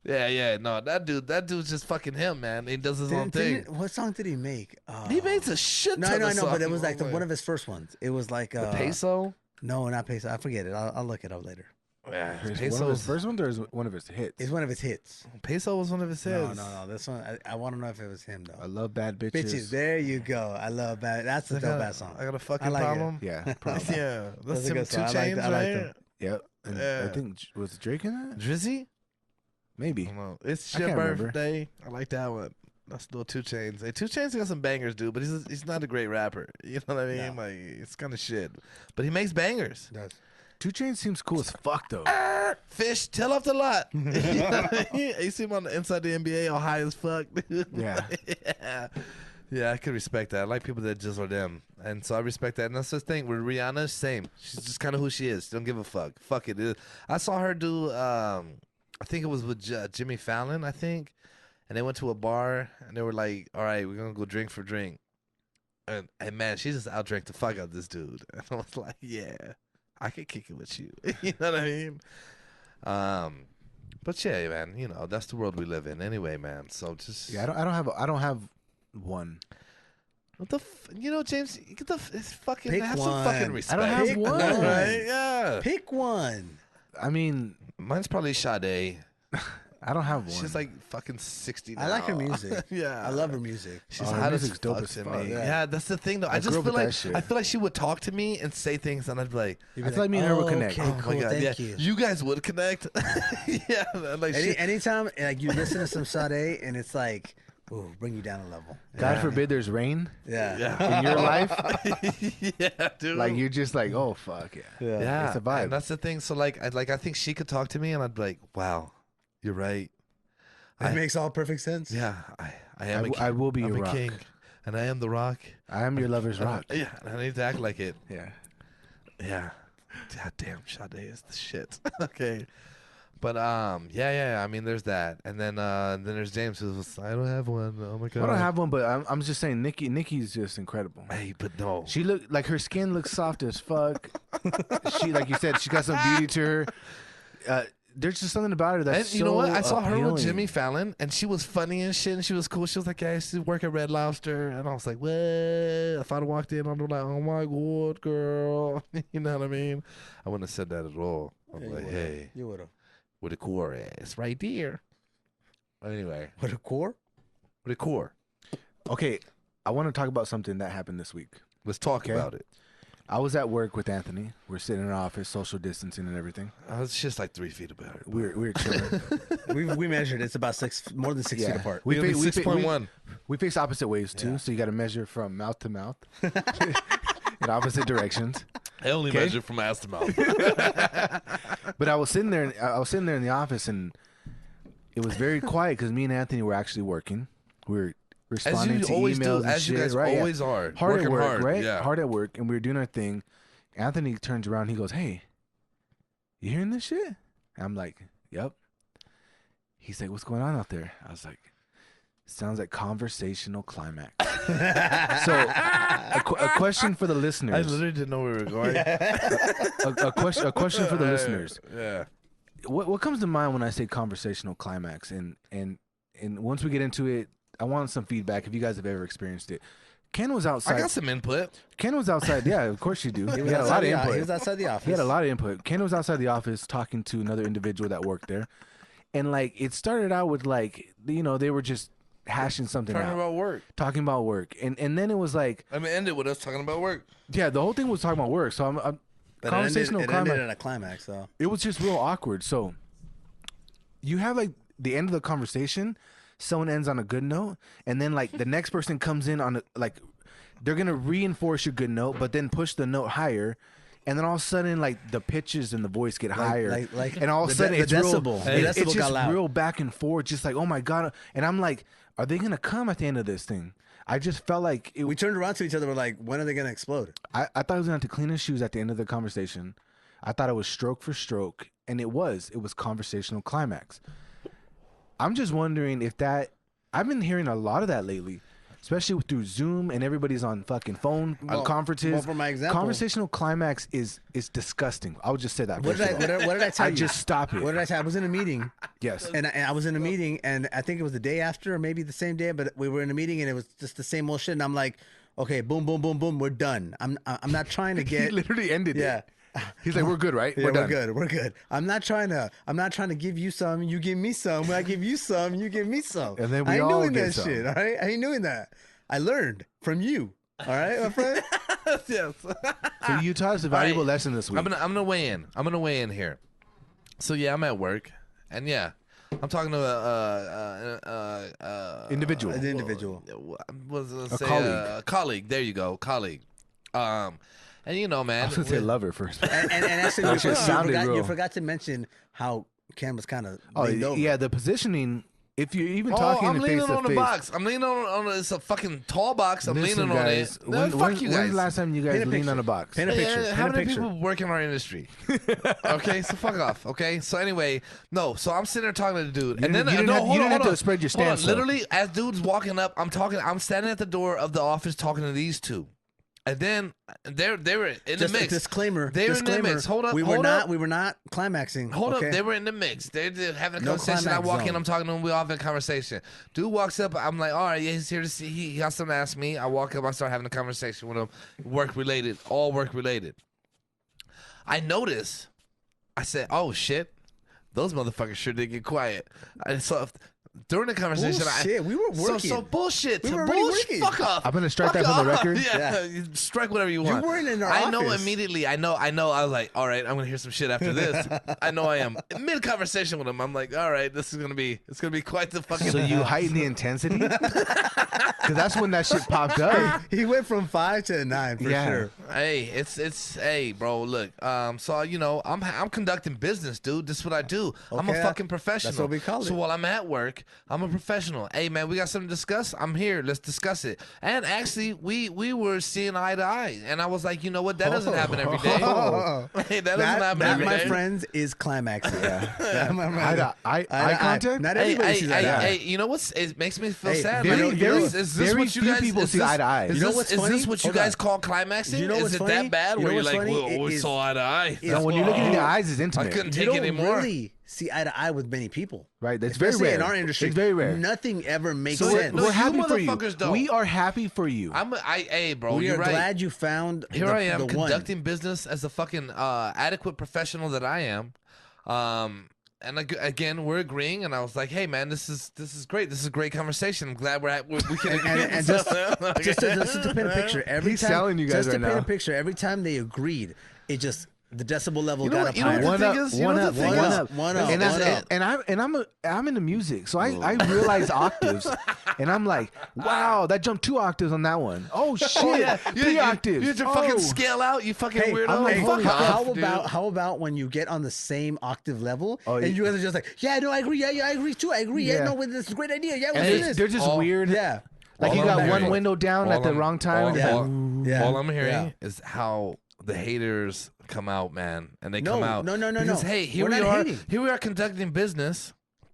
Yeah, no, that dude's just fucking him, man. He does his own thing. What song did he make? He makes a shit No, ton I of know, but it songs. was like one of his first ones. It was like the Peso. No, not Peso. I forget it. I'll look it up later. Yeah, Is one of Peso his first ones or is one of his hits? It's one of his hits. Peso was one of his hits. No. This one, I want to know if it was him I though. love bad bitches. Bitches, there you go. I love bad. That's a dope ass song. I got a fucking I like it. problem. Yeah, probably. Yeah, That's that's a him. good 2 song. I like Chainz, that. I like right? them. Yep. And Yeah. I think was Drake in that? Drizzy. Maybe. I don't know. It's I your can't remember. birthday. I like that one. That's little 2 Chainz. Hey, 2 Chainz got some bangers, dude, but he's not a great rapper. You know what I mean? No. Like it's kind of shit, but he makes bangers. Does. 2 Chainz seems cool as fuck though. Fish, tell off the lot. You see him on the Inside the NBA all high as fuck. Yeah. Yeah, I can respect that. I like people that just are them. And so I respect that. And that's the thing. With Rihanna, same. She's just kind of who she is. She don't give a fuck. Fuck it. I saw her do, I think it was with Jimmy Fallon, I think. And they went to a bar and they were like, all right, we're going to go drink for drink. And man, she just outdrank the fuck out of this dude. And I was like, yeah, I could kick it with you. You know what I mean? But yeah, man, you know, that's the world we live in anyway, man. So just Yeah, I don't have one. what the you know, James, you get the it's fucking Pick have some one. fucking I respect. don't have Pick one. Right? Yeah. Pick one. I mean, Mine's probably Sade. I don't have one. She's like fucking 60 now. I like her music. Yeah. I love her music. She's Oh, her hot as music's dope fuck as to fuck. me. Yeah. Yeah, that's the thing though. I I just grew up feel with like that shit. I feel like she would talk to me and say things and I'd be like, You'd I be feel like me and her would "Oh, connect. Okay, oh cool. my god, Thank yeah. you. guys would connect. Yeah, like Anytime like you listen to some Sade and it's like, ooh, bring you down a level. God Yeah. forbid there's rain Yeah. yeah. in your life. Yeah, dude. Like you're just like, oh fuck yeah. yeah, it's a vibe. And that's the thing. So like I think she could talk to me and I'd be like, wow, you're right. It makes all perfect sense. Yeah, I am. I will be I'm your a rock. king, and I am the rock. I am your lover's rock. Yeah, and I need to act like it. Yeah. Yeah. God damn, Sade is the shit. Okay. But yeah. I mean, there's that, and then there's James who's I don't have one. Oh my god. I don't have one, but I'm just saying Nikki's just incredible. Hey, but no. She look like her skin looks soft as fuck. She like you said, she got some beauty to her. There's just something about her that's And you know what? so I saw her with appealing. Jimmy Fallon, and she was funny and shit, and she was cool. She was like, yeah, I used to work at Red Lobster. And I was like, what? If I'd walked in, I'd be like, oh my God, girl. You know what I mean? I wouldn't have said that at all. I'm Yeah, you like, would've. hey, You would have. with a core ass right there. Anyway, With a core? with a core. Okay, I want to talk about something that happened this week. Let's talk Okay. about it. I was at work with Anthony. We're sitting in our office, social distancing and everything. It's just like 3 feet apart. We're chilling. We measured. It's about more than 6 feet apart. We fa- fa- 6.1. we face opposite ways too, so you got to measure from mouth to mouth in opposite directions. I only measure from ass to mouth. But I was sitting there in the office, and it was very quiet because me and Anthony were actually working. We were responding you to always emails do, and as shit. you guys right, always are. Hard Working at work, hard, right? yeah. Hard at work, and we were doing our thing. Anthony turns around. He goes, "Hey, you hearing this shit?" I'm like, "Yep." He's like, "What's going on out there?" I was like, "Sounds like conversational climax." So, a question for the listeners. I literally didn't know where we were going. A question for the listeners. Yeah. What comes to mind when I say conversational climax? And once we get into it, I want some feedback if you guys have ever experienced it. Ken was outside. I got some input. Ken was outside. Yeah, of course you do. He was had a lot of input. He was outside the office. He had a lot of input. Ken was outside the office talking to another individual that worked there, and like it started out with like they were just hashing something Talking out, about work. talking about work, and then it was like I mean, ended with us talking about work. yeah, the whole thing was talking about work. So I'm But conversational it climax. ended at a climax. So It was just real awkward. So you have like the end of the conversation, someone ends on a good note, and then like the next person comes in on like they're gonna reinforce your good note, but then push the note higher. And then all of a sudden, like the pitches and the voice get higher, like and all of a the sudden de- it's the real, decibel. The it's decibel just got loud. real back and forth, just like oh my god. And I'm like, are they gonna come at the end of this thing? I just felt like we turned around to each other. We're like, when are they gonna explode? I thought he was gonna have to clean his shoes at the end of the conversation. I thought it was stroke for stroke, and it was conversational climax. I'm just wondering if that I've been hearing a lot of that lately, especially through Zoom and everybody's on fucking phone conferences. well, for my example- conversational climax is disgusting. I would just say that. What first did of all. I tell I you? just stop it. What did I tell you? I was in a meeting. Yes. And I was in a meeting, and I think it was the day after, or maybe the same day. But we were in a meeting, and it was just the same old shit. And I'm like, okay, boom, boom, boom, boom, we're done. I'm not trying to He get. literally ended Yeah. it. He's like, we're good, right? Yeah, We're done. good. We're good. I'm not trying to give you some, you give me some. When I give you some, you give me some. And then we I ain't all doing get that some. shit. All right, I ain't doing that. I learned from you. All right, my friend. Yes. So you taught us a valuable lesson this week. I'm gonna weigh in. I'm gonna weigh in here. So yeah, I'm at work, and yeah, I'm talking to Individual. An individual. colleague. Colleague. There you go, colleague. And you know, man, I was gonna say lover first. And actually, That shit sounded you real. forgot to mention how Cam was kind of Oh leaned over. yeah, the positioning. If you're even Oh, talking I'm in leaning face on to the face, box. I'm leaning on it's a fucking tall box. I'm listen, leaning guys, on it. When's Fuck you guys. the last time you guys Paint a leaned on picture. a box? Paint a picture. How Paint a many picture. people work in our industry? Okay, so fuck off. Okay, so anyway, no. So I'm sitting there talking to the dude, You and then didn't no, have- you hold didn't on, have hold to on. spread your Hold on. stance, though. Literally, as dude's walking up, I'm standing at the door of the office talking to these two, and then they were in the Just a mix. disclaimer. They were in the disclaimer. mix. Hold up. We were hold not. up. We were not climaxing. Hold okay? up, they were in the mix. They're having a No conversation. I climax walk in, zone. I'm talking to him. We all having a conversation. Dude walks up. I'm like, all right, yeah, he's here to see. He got something to ask me. I walk up. I start having a conversation with him. Work related, all work related. I notice. I said, oh shit, those motherfuckers sure did get quiet. So during the conversation, Bullshit, we were working. So bullshit. We were already bullshit. working. Fuck off. I'm gonna strike Fuck that from the off. record. Yeah, you strike whatever you want. weren't in our I know office. immediately. I know. I was like, all right, I'm gonna hear some shit after this. I know I am. Mid conversation with him, I'm like, all right, it's gonna be quite the fucking. So you heighten the intensity, because that's when that shit popped up. He went from 5 to 9 for Yeah. sure. Hey, it's hey, bro. Look, so you know, I'm conducting business, dude. This is what I do. I'm a Okay, fucking professional. that's what we call So it. while I'm at work, I'm a professional. Hey, man, we got something to discuss. I'm here. Let's discuss it. And actually, we were seeing eye to eye, and I was like, you know what? That doesn't happen every day. Oh. Hey, that doesn't happen that, every my day. friends, is climaxing. That, my friends- Eye eye. contact? Not Hey, everybody hey, sees eye to eye. hey, you know what's? It makes me feel Hey, sad. very- man. very- is this very what you few guys? people is see this, eye to eye. Is You know this, what's is funny? this what you Hold guys on. call climaxing? You know is what's it funny? that bad? You know Where you're what's like, funny? whoa, we Is- saw eye to eye. No, when you look into the eyes, is I intimate. couldn't You take it don't anymore. really see eye to eye with many people. Right, that's very Especially rare. in our industry. It's very rare. Nothing ever makes So sense. No, We're you happy for you. motherfuckers don't. We are happy for you. Hey, bro, we you're are right. glad you found Here the, I am the one. conducting business as a fucking adequate professional that I am. again, we're agreeing, and I was like, "Hey, man, this is great. This is a great conversation. I'm glad we can agree." And just to paint a picture, every He's time, selling you guys just to right paint now. a picture, every time they agreed, it just the decibel level You know got what- up you know what higher. the One thing up, is, you one know up, the thing one is- up, one up, and one up. I'm into music, so I realize octaves, and I'm like, wow, that jumped 2 octaves on that one. Oh shit, 3 octaves. You had to Oh. fucking scale out. You fucking Hey, weirdo. I'm like, hey, holy Fuck how off, dude. about when you get on the same octave level Oh, and yeah. you guys are just like, yeah, no, I agree, yeah, I agree too, I agree, yeah, Yeah. no, this is a great idea, yeah, And we'll do they're, this. they're just All- weird. Yeah, Like All you I'm got one hearing- window down all at the I'm- wrong time. all- and it's yeah. like, Yeah. All I'm hearing Yeah. is how the haters come out, man, and they No, come out. no, Because, no. hey, here We're we not are. hating. Here we are conducting business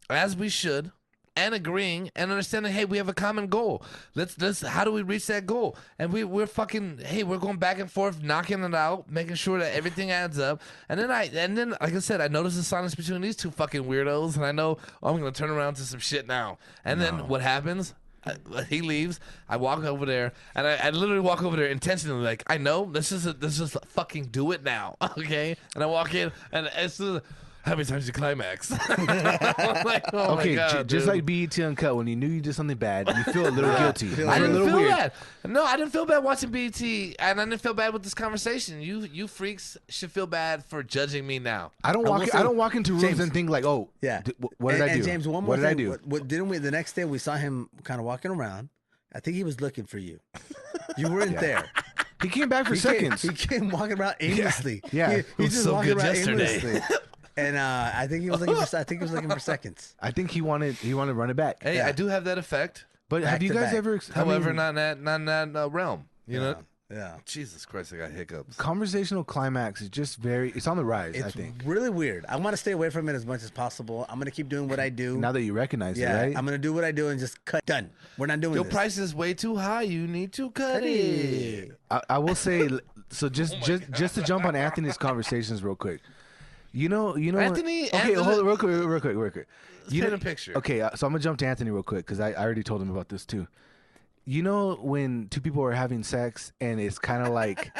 as we should, and agreeing and understanding. Hey, we have a common goal. Let's. How do we reach that goal? And we're fucking. Hey, we're going back and forth, knocking it out, making sure that everything adds up. And then like I said, I noticed the silence between these two fucking weirdos, and I know I'm gonna turn around to some shit now. And then what happens? He leaves. I walk over there, and I literally walk over there intentionally, like I know let's just fucking do it now, okay? And I walk in, and as soon as, how many times you climax? I'm like, oh okay, my God, just dude. like BET Uncut, when you knew you did something bad, you feel a little guilty. Feel You're I a didn't little feel weird. bad. No, I didn't feel bad watching BT, and I didn't feel bad with this conversation. You freaks should feel bad for judging me now. I don't I will walk. say- I don't walk into rooms James. and think like, oh, yeah. what did I do? And James, one more what did thing. I do? What didn't we? The next day we saw him kind of walking around. I think he was looking for you. You weren't Yeah. there. He came back for He seconds. came walking around aimlessly. Yeah. He It was just so walking good around yesterday. aimlessly. And I think he was looking for. I think he was looking for seconds. I think he wanted to run it back. Hey, Yeah. I do have that effect. But back have you to guys back. ever? However, not in that realm. You know, Yeah. Jesus Christ, I got hiccups. conversational climax is just very. It's on the rise. I It's think really weird. I want to stay away from it as much as possible. I'm gonna keep doing what I do. now that you recognize Yeah, it, right? I'm gonna do what I do and just cut. Done. We're not doing Your this. price is way too high. You need to cut it. I will say. So Oh just to jump on Anthony's conversations real quick. You know. Anthony- Okay, Anthony- hold it real quick. Let's You paint know- a picture. Okay, so I'm gonna jump to Anthony real quick because I already told him about this too. You know when two people are having sex and it's kind of like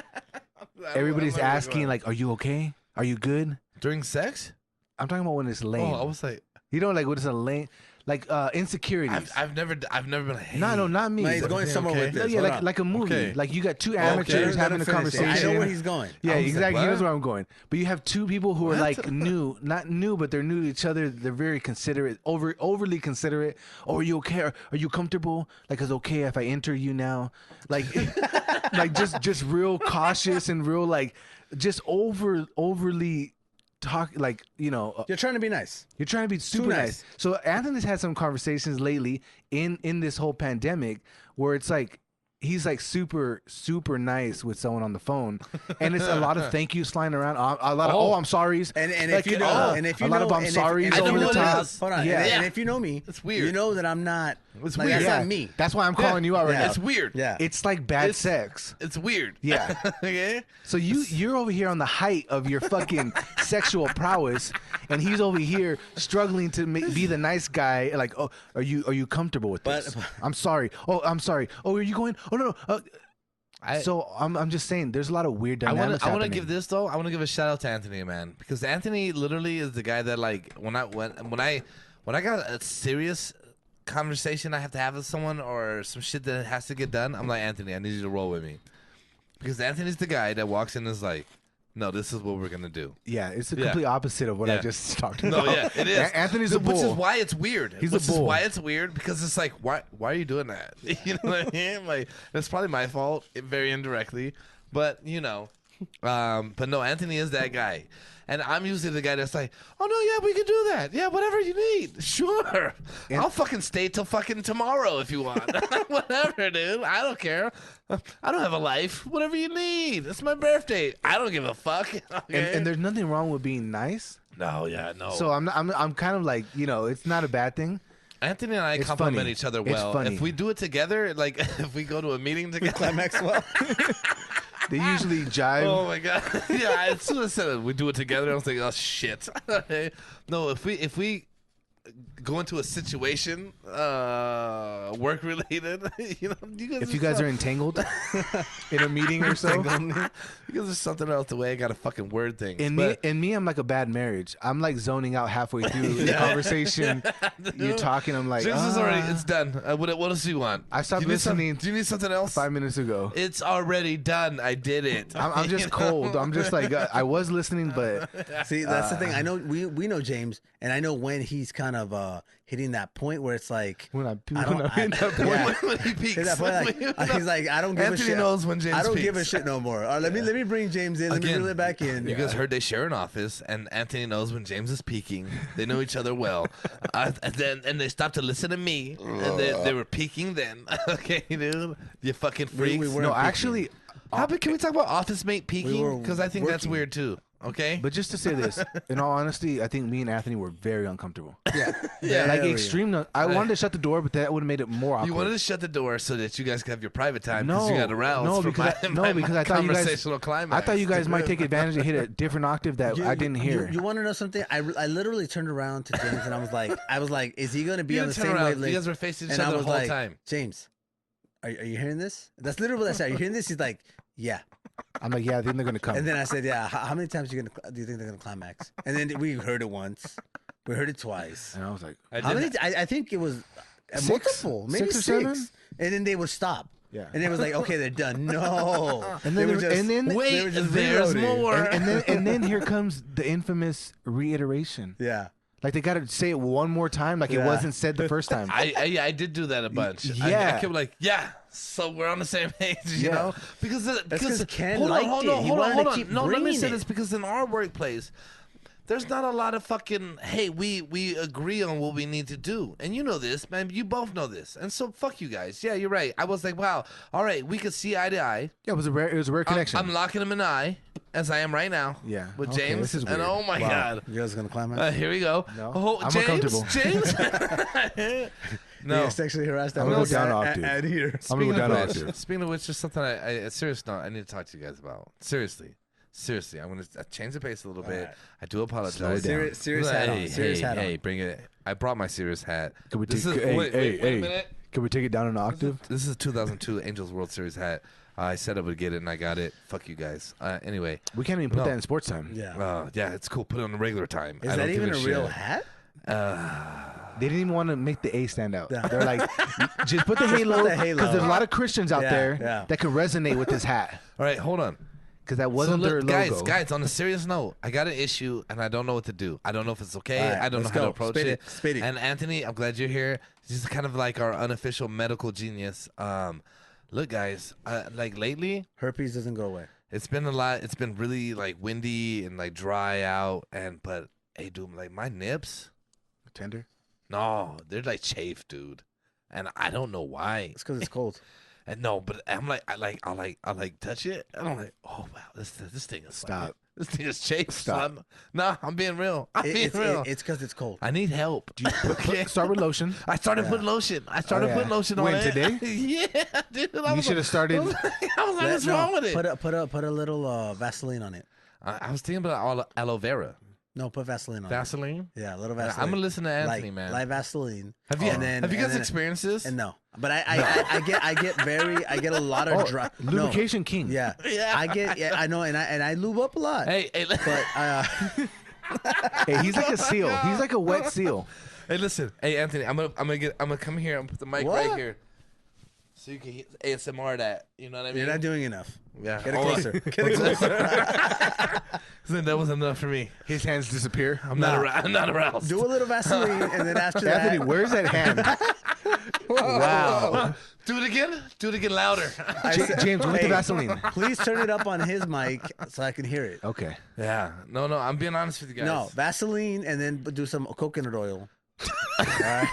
everybody's asking like, "Are you okay? Are you good?" During sex? I'm talking about when it's lame. Oh, I was like, You know, like when it's a lame, like insecurities. I've never been. Hey, No, not me. No, he's But- going somewhere okay. with No, this. yeah, Hold like on. like a movie. Okay. Like you got two Okay. amateurs Let having him a finish it. conversation. I know where he's going. Yeah, I was like, exactly. He knows what? where I'm going. But you have two people who are What? like not new, but they're new to each other. They're very considerate, overly considerate. Oh, are you okay? Are you comfortable? Like, it's okay if I enter you now? Like, like just real cautious and real like, just overly talk. Like, you know, You're trying to be nice. you're trying to be super nice. nice. So Anthony's had some conversations lately in this whole pandemic where it's like he's like super nice with someone on the phone, and it's a lot of thank yous flying around, a lot of I'm sorry's, And Like, if you know, and if you a know, lot of I'm and if- sorry's and if over you the know top. this- Hold on. Yeah. And if you know me, It's weird. You know that I'm not. It's like, weird. That's Yeah. not me. That's why I'm calling you out right Yeah. now. It's weird. Yeah. It's like bad It's- sex. It's weird. Yeah. Okay. So you're over here on the height of your fucking sexual prowess, and he's over here struggling to be the nice guy. Like, oh, are you comfortable with this? But- I'm sorry. Oh, I'm sorry. Oh, are you going? Oh no. no. I So I'm just saying, there's a lot of weird I dynamics. want to happening. give this though. I want to give a shout out to Anthony, man, because Anthony literally is the guy that like when I got a serious conversation I have to have with someone or some shit that has to get done, I'm like, Anthony, I need you to roll with me, because Anthony's the guy that walks in and is like, no, this is what we're gonna do. Yeah, it's the Yeah. complete opposite of what I Yeah. just talked No, about. yeah, it is. Anthony's a Which bull. is why it's weird. He's a Which is bull. why it's weird, because it's like, why are you doing that? You know what I mean? Like, that's probably my fault, very indirectly. But you know, but no, Anthony is that guy, and I'm usually the guy that's like, oh no, yeah, we can do that. Yeah, whatever you need, sure. I'll fucking stay till fucking tomorrow if you want. Whatever, dude. I don't care. I don't have a life. Whatever you need. It's my birthday. I don't give a fuck. Okay? And there's nothing wrong with being nice. no, yeah, no. So I'm kind of like, you know, it's not a bad thing. Anthony and I It's complement funny. each other It's well. funny. If we do it together, like if we go to a meeting together, Climax well. They usually jive. oh my god, yeah. As soon as I said it, we do it together, I was like, oh shit. No, if we go into a situation, work related. You know, If you guys are entangled in a meeting or so. because there's something else the way I got to fucking word things. In me, I'm like a bad marriage. I'm like zoning out halfway through the conversation. You're talking. I'm like, James is already. It's done. What else do you want? I stopped Do you need listening do you need something else? 5 minutes ago. It's already done. I did it. I'm just cold. I'm just like I was listening, but See, that's the thing. I know we know James, and I know when he's kind of hitting that point where it's like when I'm I don't- in that point, yeah. When he peaks. Hit that point, like, he's like, I don't give a Anthony shit. knows when James I don't give a peaks. shit no more. Let me bring James in. Let me Again, reel it back in. You guys heard they share an office, and Anthony knows when James is peaking. They know each other well. And they stopped to listen to me, and they were peaking then. Okay, dude, you fucking freaks. we weren't no, peaking. actually, Can we talk about office mate We peaking? were Because I think that's working. weird too. Okay. but just to say this, in all honesty, I think me and Anthony were very uncomfortable. Yeah, Like hell yeah. extreme. I wanted to shut the door, but that would have made it more awkward. You wanted to shut the door so that you guys could have your private time because No, you got aroused. no, from because my because I thought you guys. conversational climax. I thought you guys might take advantage and hit a different octave that I didn't hear. You want to know something? I literally turned around to James and I was like, is he going to be You on the didn't turn same around. wavelength? You guys were facing each And I other the was whole like, time. James, are you hearing this? That's literally what I said. Are you hearing this? He's like, yeah. I'm like, yeah, I think they're gonna come. And then I said, yeah. How many times do you think they're gonna climax? And then we heard it once. We heard it twice. And I was like, How many? I think it was Six? multiple, maybe 6 or 6. 7? And then they would stop. Yeah. And it was like, okay, they're done. No. And They then were just- and then they Wait, were just there's reloading. more. and then here comes the infamous reiteration. Yeah. Like they gotta say it one more time, like it Yeah. wasn't said the first time. I did do that a bunch. I yeah. kept like, yeah. So we're on the same page, you Yeah. know? Because 'cause Ken hold on, liked hold it. on, He hold on, wanted hold to on. keep No, let me bringing say it. this because in our workplace, there's not a lot of fucking, hey, we agree on what we need to do. And you know this, man. You both know this. And so fuck you guys. Yeah, you're right. I was like, wow, all right, we could see eye to eye. Yeah, it was a rare connection. I'm locking him in the eye, as I am right now. Yeah. With Okay, James. this is And weird. oh my Wow. God. You guys gonna climax? Here we go. No. Oh, I'm James, uncomfortable. James. No. You sexually harassed I'm gonna go down at, octave. at here. I'm gonna go down of which, octave. speaking of which, just something a serious note I need to talk to you guys about. Seriously, I'm gonna change the pace a little bit. right. I do apologize. Slow it down. Serious hat on. Hey, Serious hey, hat hey, on. bring it. I brought my serious hat. Can we This take? is- Hey, wait a minute. Can we take it down an octave? This is 2002 Angels World Series hat. I said I would get it, and I got it. Fuck you guys. Anyway, We can't even put No. that in sports time. Yeah. yeah, it's cool. Put it on the regular time. Is I that don't give even a real shit. hat? They didn't even want to make the A stand out. Yeah. They're like, just put the halo, the halo. because there's a lot of Christians out Yeah, there yeah. that can resonate with this hat, All right, hold on. because that wasn't so their look, logo. guys, on a serious note, I got an issue and I don't know what to do. I don't know if it's okay. All right, I don't know let's how to go. approach Spit it. it. Spit it. And Anthony, I'm glad you're here. He's kind of like our unofficial medical genius. Look, guys, like lately, Herpes doesn't go away. it's been a lot. It's been really like windy and like dry out. But hey, dude, like my nips, Tender. no, they're like chafed, dude. And I don't know why. It's because it's cold. And no, but I'm like, I touch it, and I'm like, oh wow, this thing is Stop. fucking- this thing is chafed. Stop. Son. Nah, I'm being real. I'm being It's real. because it's cold. I need help. Okay. Start with lotion. I started Yeah. putting lotion. I started yeah. putting lotion on When, it. today? Yeah, dude. I You was should have like, started. I was like, what's No, wrong with it? Put a little Vaseline on it. I was thinking about aloe vera, No, put Vaseline on it. Vaseline. Yeah, a little I'm Vaseline. gonna listen to Anthony, like, man. Like Vaseline. Have you And then- have you and guys then- experienced this? And no, but I get a lot of dry no. Lubrication king. Yeah, Yeah. I know, and I lube up a lot. hey, But Hey, he's like a seal. He's like a wet seal. hey, listen. Hey, Anthony, I'm gonna come here and put the mic right What? here, so you can ASMR that. You know what I mean? you're not doing enough. Yeah. Get it hold on. closer. Get it closer. Then that was enough for me. His hands disappear. I'm not aroused. Do a little Vaseline, and then after that, Anthony, where's that hand? Wow. Do it again. Do it again louder. James, with the Hey. Vaseline. please turn it up on his mic so I can hear it. Okay. yeah. No. I'm being honest with you guys. No, Vaseline, and then do some coconut oil. All right.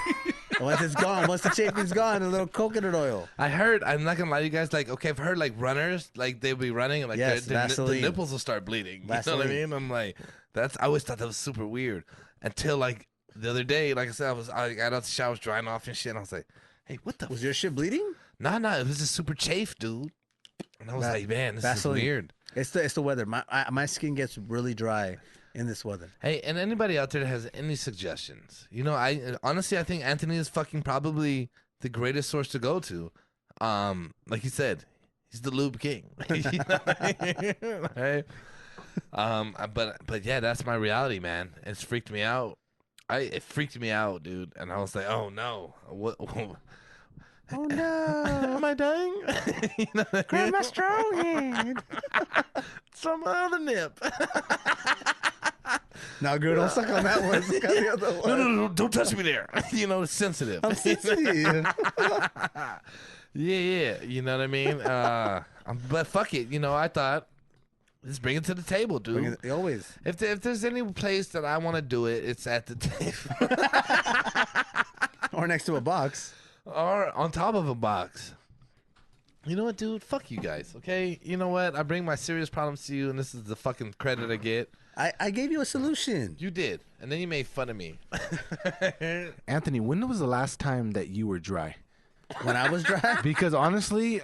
Once it's gone, once the chafing's gone, a little coconut oil. I heard. I'm not gonna lie to you guys. Like, okay, I've heard like runners, like they'll be running, and like Yes, the Vaseline. nipples will start bleeding. You know what I Vaseline. mean? I'm like, that's. I always thought that was super weird until like the other day. Like I said, I got out the shower, I was drying off and shit. And I was like, hey, what the? Was your shit bleeding? Nah, it was just super chafed, dude. And I was Va- like, man, this Vaseline. is weird. It's the weather. My skin gets really dry in this weather. Hey, and anybody out there that has any suggestions, I honestly I think Anthony is fucking probably the greatest source to go to. Like you said, he's the lube king. You know what I mean? Right? But yeah, that's my reality, man. It's freaked me out. It freaked me out, dude. And I was like, oh no, what? Oh no! Am I dying? You know what I mean? Grab my strong hand. It's on my other nip. No, girl, don't suck on that one. Suck on the other one. No, don't touch me there. It's sensitive. I'm sensitive. Yeah. You know what I mean? But fuck it. I thought, let's bring it to the table, dude. Always. If there's any place that I want to do it, it's at the table. Or next to a box. Or on top of a box. You know what, dude? Fuck you guys, okay? You know what? I bring my serious problems to you, and this is the fucking credit I get. I gave you a solution. You did, and then you made fun of me. Anthony, when was the last time that you were dry? When I was dry? Because honestly,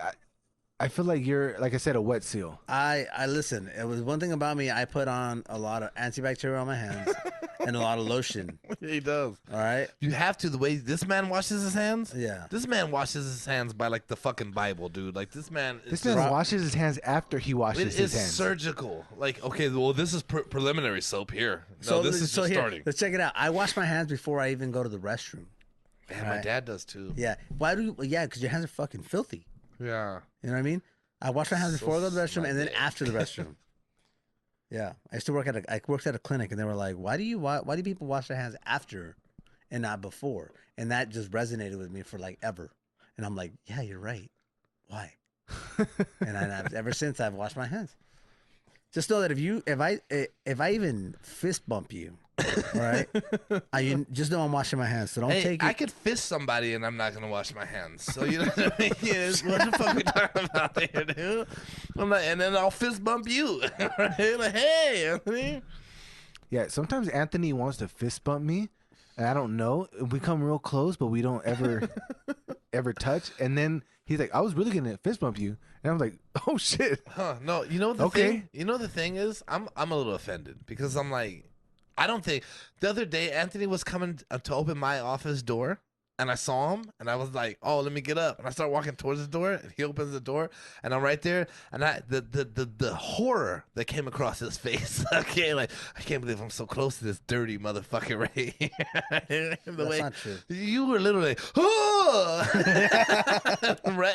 I feel like you're, like I said, a wet seal. I listen. It was one thing about me. I put on a lot of antibacterial on my hands and a lot of lotion. He does. All right. You have to. The way this man washes his hands. Yeah. This man washes his hands by like the fucking Bible, dude. Like this man. This man washes his hands after he washes It his is hands. surgical. Like, okay, well, this is preliminary soap here. No, So this is so just here, starting. let's check it out. I wash my hands before I even go to the restroom. Man, my dad does too. Yeah. Why do you? Yeah, because your hands are fucking filthy. Yeah. You know what I mean? I wash my hands So before I go to the restroom smart, and then man. after the restroom. Yeah, I used to work at a clinic, and they were like, "Why do people wash their hands after and not before?" And that just resonated with me for like ever. And I'm like, "Yeah, you're right. Why?" And ever since I've washed my hands. Just know that if I even fist bump you, all right, I just know I'm washing my hands. So don't Hey, take it. I could fist somebody and I'm not gonna wash my hands. So you know what I mean? Yes, what the fuck we talking about there, dude? And then I'll fist bump you. Right? Like, hey, Anthony. Yeah, sometimes Anthony wants to fist bump me, and I don't know. We come real close, but we don't ever touch. And then he's like, "I was really gonna fist bump you," and I'm like, "Oh shit." Huh? No, you know the Okay. thing. You know the thing is, I'm a little offended because I'm like, I don't think the other day Anthony was coming to open my office door. And I saw him, and I was like, "Oh, let me get up." And I start walking towards the door, and he opens the door, and I'm right there. And the horror that came across his face. Okay, like I can't believe I'm so close to this dirty motherfucker right here. That's not true. You were literally, oh!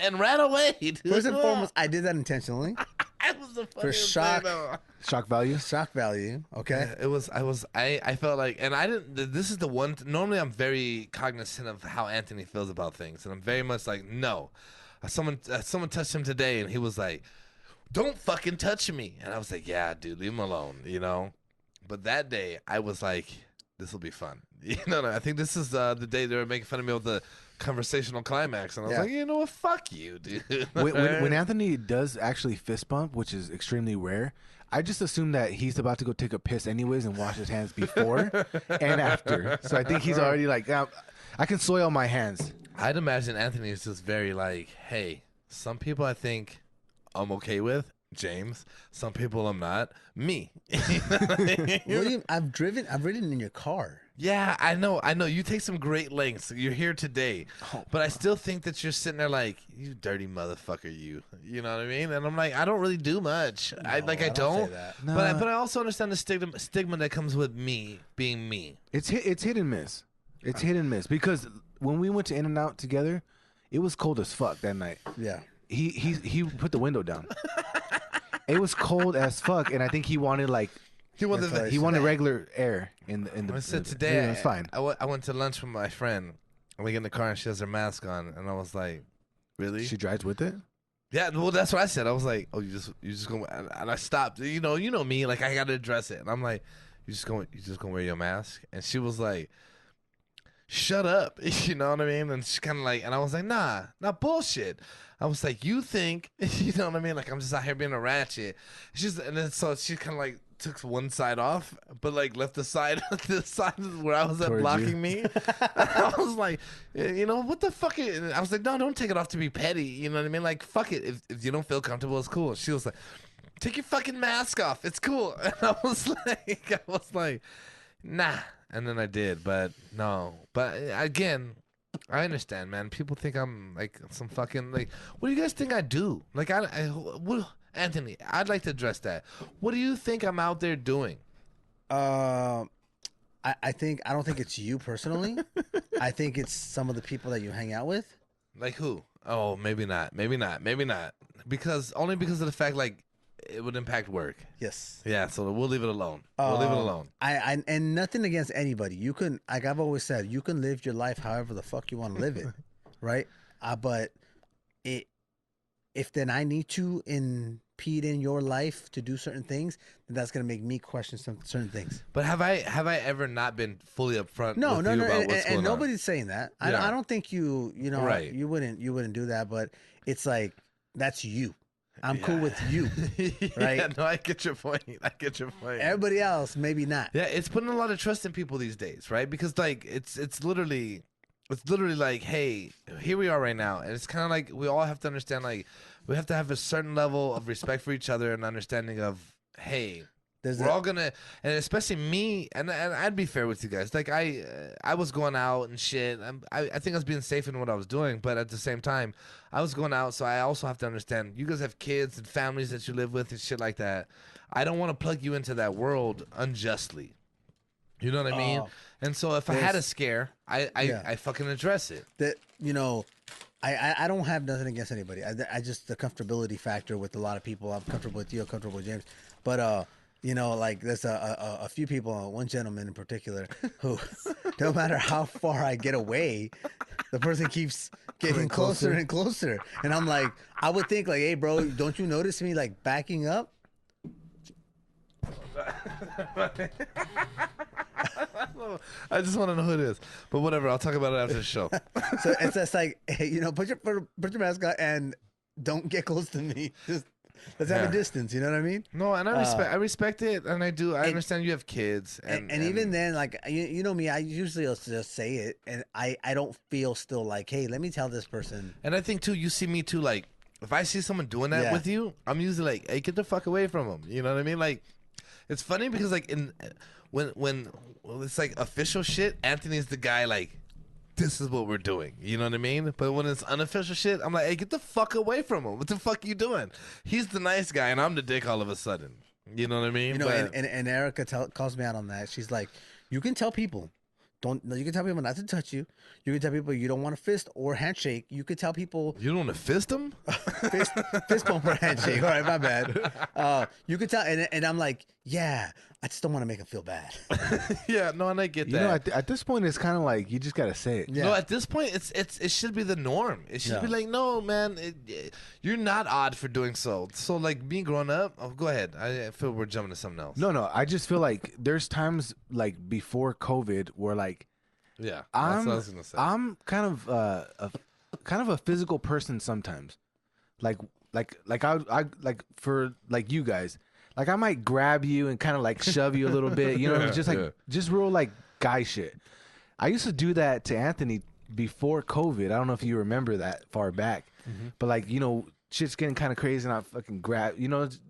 and ran away. Dude. First and foremost, I did that intentionally. That was the funniest shock. thing, though. Shock value. Shock value. Okay. I felt like, and I didn't, this is the one, normally I'm very cognizant of how Anthony feels about things. And I'm very much like, no. Someone touched him today and he was like, don't fucking touch me. And I was like, yeah, dude, leave him alone, you know? But that day I was like, this will be fun. You know, I think this is the day they were making fun of me with the conversational climax. And I was Yeah. like, you know what? Fuck you, dude. When Anthony does actually fist bump, which is extremely rare, I just assume that he's about to go take a piss anyways and wash his hands before and after. So I think he's already like, I can soil my hands. I'd imagine Anthony is just very like, hey, some people I think I'm okay with, James. Some people I'm not. Me. I've ridden in your car. Yeah, I know. You take some great lengths. You're here today. But I still think that you're sitting there like, you dirty motherfucker, you. You know what I mean? And I'm like, I don't really do much. I don't. say that. No. But I also understand the stigma that comes with me being me. It's hit and miss. It's hit and miss because when we went to In-N-Out together, it was cold as fuck that night. Yeah. He put the window down. It was cold as fuck, and I think he wanted like He wanted That's he wanted regular air in the. I said the- today, yeah, it's fine. I went to lunch with my friend. And we get in the car and she has her mask on, and I was like, "Really?" She drives with it. Yeah, well, that's what I said. I was like, "Oh, you just gonna," and I stopped. You know me. Like I got to address it, and I'm like, you just gonna wear your mask?" And she was like, "Shut up," you know what I mean? And she kind of like, and I was like, "Nah, not bullshit." I was like, "You think," you know what I mean? Like I'm just out here being a ratchet. And then so she kind of like took one side off, but like left the side where I was at Towards blocking you. me. I was like, you know, what the fuck? I was like, no, don't take it off to be petty. You know what I mean? Like, fuck it. If you don't feel comfortable, it's cool. She was like, take your fucking mask off. It's cool. And I was like, nah. And then I did, but no. But again, I understand, man. People think I'm like some fucking like. What do you guys think I do? Like Anthony, I'd like to address that. What do you think I'm out there doing? I don't think it's you personally. I think it's some of the people that you hang out with. Like who? Oh, maybe not. Because only because of the fact like it would impact work. Yes. Yeah, so we'll leave it alone. We'll leave it alone. I and nothing against anybody. You can, like I've always said, you can live your life however the fuck you want to live it, right? But if then I need to impede in your life to do certain things, then that's gonna make me question some certain things. But have I ever not been fully upfront? No, with no, you no, about what's and going nobody's saying that. Yeah. I don't think you know, Right. you wouldn't do that. But it's like that's you. I'm cool Yeah. with you, right? Yeah, no, I get your point. Everybody else, maybe not. Yeah, it's putting a lot of trust in people these days, right? Because like it's literally like, hey, here we are right now, and it's kind of like we all have to understand, like we have to have a certain level of respect for each other and understanding of, hey, we're all gonna, and especially me, and I'd be fair with you guys. Like I was going out and shit. I think I was being safe in what I was doing, but at the same time, I was going out, so I also have to understand you guys have kids and families that you live with and shit like that. I don't want to plug you into that world unjustly. You know what I mean? And so if I had a scare, I fucking address it. That I don't have nothing against anybody. I just the comfortability factor with a lot of people. I'm comfortable with you. I'm comfortable with James, but like there's a few people, one gentleman in particular, who no matter how far I get away, the person keeps getting closer and closer. And I'm like, I would think like, hey, bro, don't you notice me like backing up? I just want to know who it is, but whatever. I'll talk about it after the show. So it's just like, hey, put your mask on and don't get close to me. Just let's have a distance. You know what I mean? No, and I respect it, and I do. I understand you have kids, and even then, like you know me, I usually just say it, and I don't feel still like, hey, let me tell this person. And I think too, you see me too. Like if I see someone doing that with you, I'm usually like, hey, get the fuck away from them. You know what I mean? Like it's funny because like when it's like official shit, Anthony's the guy like, this is what we're doing. You know what I mean? But when it's unofficial shit, I'm like, hey, get the fuck away from him. What the fuck are you doing? He's the nice guy, and I'm the dick all of a sudden. You know what I mean? And Erica calls me out on that. She's like, you can tell people. You can tell people not to touch you. You can tell people you don't want a fist or handshake. You can tell people you don't want to fist them. fist bump or handshake. All right, my bad. You can tell, and I'm like, yeah, I just don't want to make them feel bad. Yeah, no, and I get that. You know, at this point, it's kind of like you just gotta say it. Yeah. No, at this point, it should be the norm. It should be like, no, man, you're not odd for doing so. So, like me growing up, go ahead. I feel we're jumping to something else. No, I just feel like there's times like before COVID where like, yeah, that's what I was gonna say. I'm kind of a physical person sometimes. Like I like for like you guys. Like I might grab you and kind of like shove you a little bit, you know, just real like guy shit. I used to do that to Anthony before COVID. I don't know if you remember that far back, but like, shit's getting kind of crazy and I fucking grab,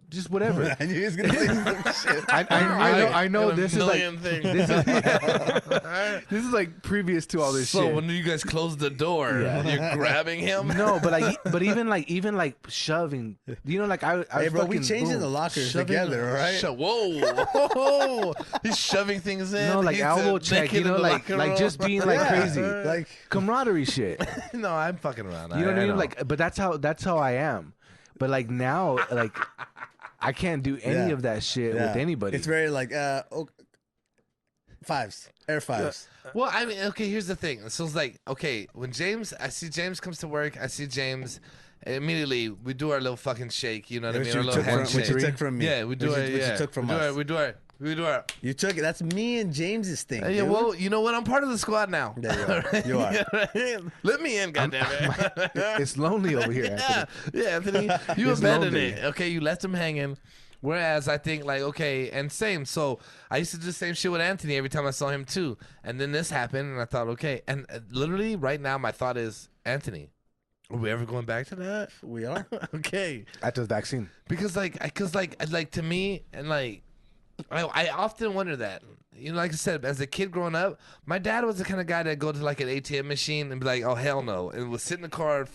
just whatever. I knew he was gonna say some shit. I know this is like things. this is like previous to all this shit. So when you guys close the door, you're grabbing him. No, but even like shoving, like I Hey, bro, we fucking, changed in boom. the lockers Shoving- together, all right? Whoa. He's shoving things in. No, like He's, elbow check, naked in the like locker room. just being like Yeah. crazy, Like, camaraderie shit. No, I'm fucking around. You know what I mean? know. Like, but that's how I am. But like now, like I can't do any Yeah. of that shit yeah. with anybody. It's very like, fives, air fives. Well, I mean, okay, here's the thing. So it's like, okay, when I see James comes to work, I see James, immediately we do our little fucking shake, you know what I Which mean? Our you little took from- handshake. which you took from me. Yeah, we do Which it. you Yeah, took from we do us. it. We do it. You took it. That's me and James's thing. Yeah, dude. well, you know what? I'm part of the squad now. Yeah, you are. You are. Yeah, let me in, goddammit. it's lonely over here, Anthony. Yeah, Anthony, you It's abandoned lonely. it. Okay, you left him hanging. Whereas I think like, okay, and same. So I used to do the same shit with Anthony every time I saw him too. And then this happened, and I thought, okay. And literally right now, my thought is, Anthony, Are we ever going back to that? We are. Okay. After the vaccine. Because like to me, and like I often wonder that. You know, like I said, as a kid growing up, my dad was the kind of guy that go to like an ATM machine and be like, "Oh hell no," and would sit in the car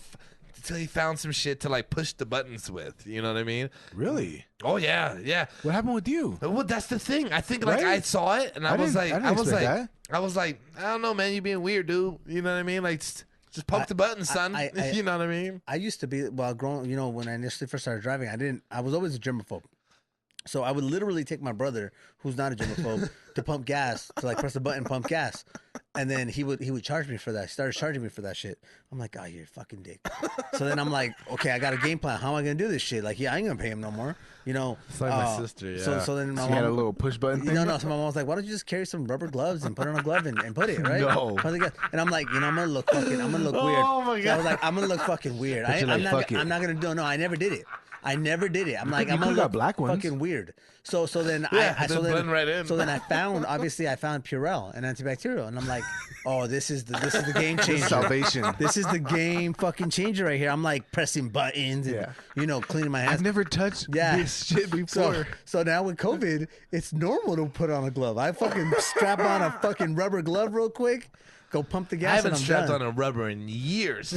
until he found some shit to like push the buttons with. You know what I mean? Really? Oh yeah, yeah. What happened with you? Well, that's the thing. I think like Right? I saw it and I was didn't- like, I didn't expect that. I was like, I don't know, man. You being weird, dude. You know what I mean? Like, just poke the button, son. You know what I mean? I used to be while growing. You know, when I initially first started driving, I was always a germaphobe. So I would literally take my brother, who's not a germaphobe, to pump gas, to like press the button, pump gas, and then he would charge me for that. He started charging me for that shit. I'm like, oh, you're a fucking dick. So then I'm like, okay, I got a game plan. How am I gonna do this shit? Like, yeah, I ain't gonna pay him no more. You know. It's like my sister. Yeah. So then my You had a mom. little push button thing? No. So my mom was like, "Why don't you just carry some rubber gloves and put on a glove and put it right?" No. And I'm like, I'm gonna look weird. Oh my So I was like, I'm gonna look fucking weird. But you're like, fuck it. I'm not gonna do. No, I never did it. I never did it. I'm like, you I'm gonna could've got look black ones. fucking weird. So then Yeah, I then blend right in. So then I found Purell, an antibacterial, and I'm like, oh, this is the game changer. Salvation. This is the game fucking changer right here. I'm like pressing buttons and Yeah. cleaning my hands. I've never touched Yeah. this shit before. So now with COVID, it's normal to put on a glove. I fucking strap on a fucking rubber glove real quick, go pump the gas. I haven't and I'm strapped done. on a rubber in years.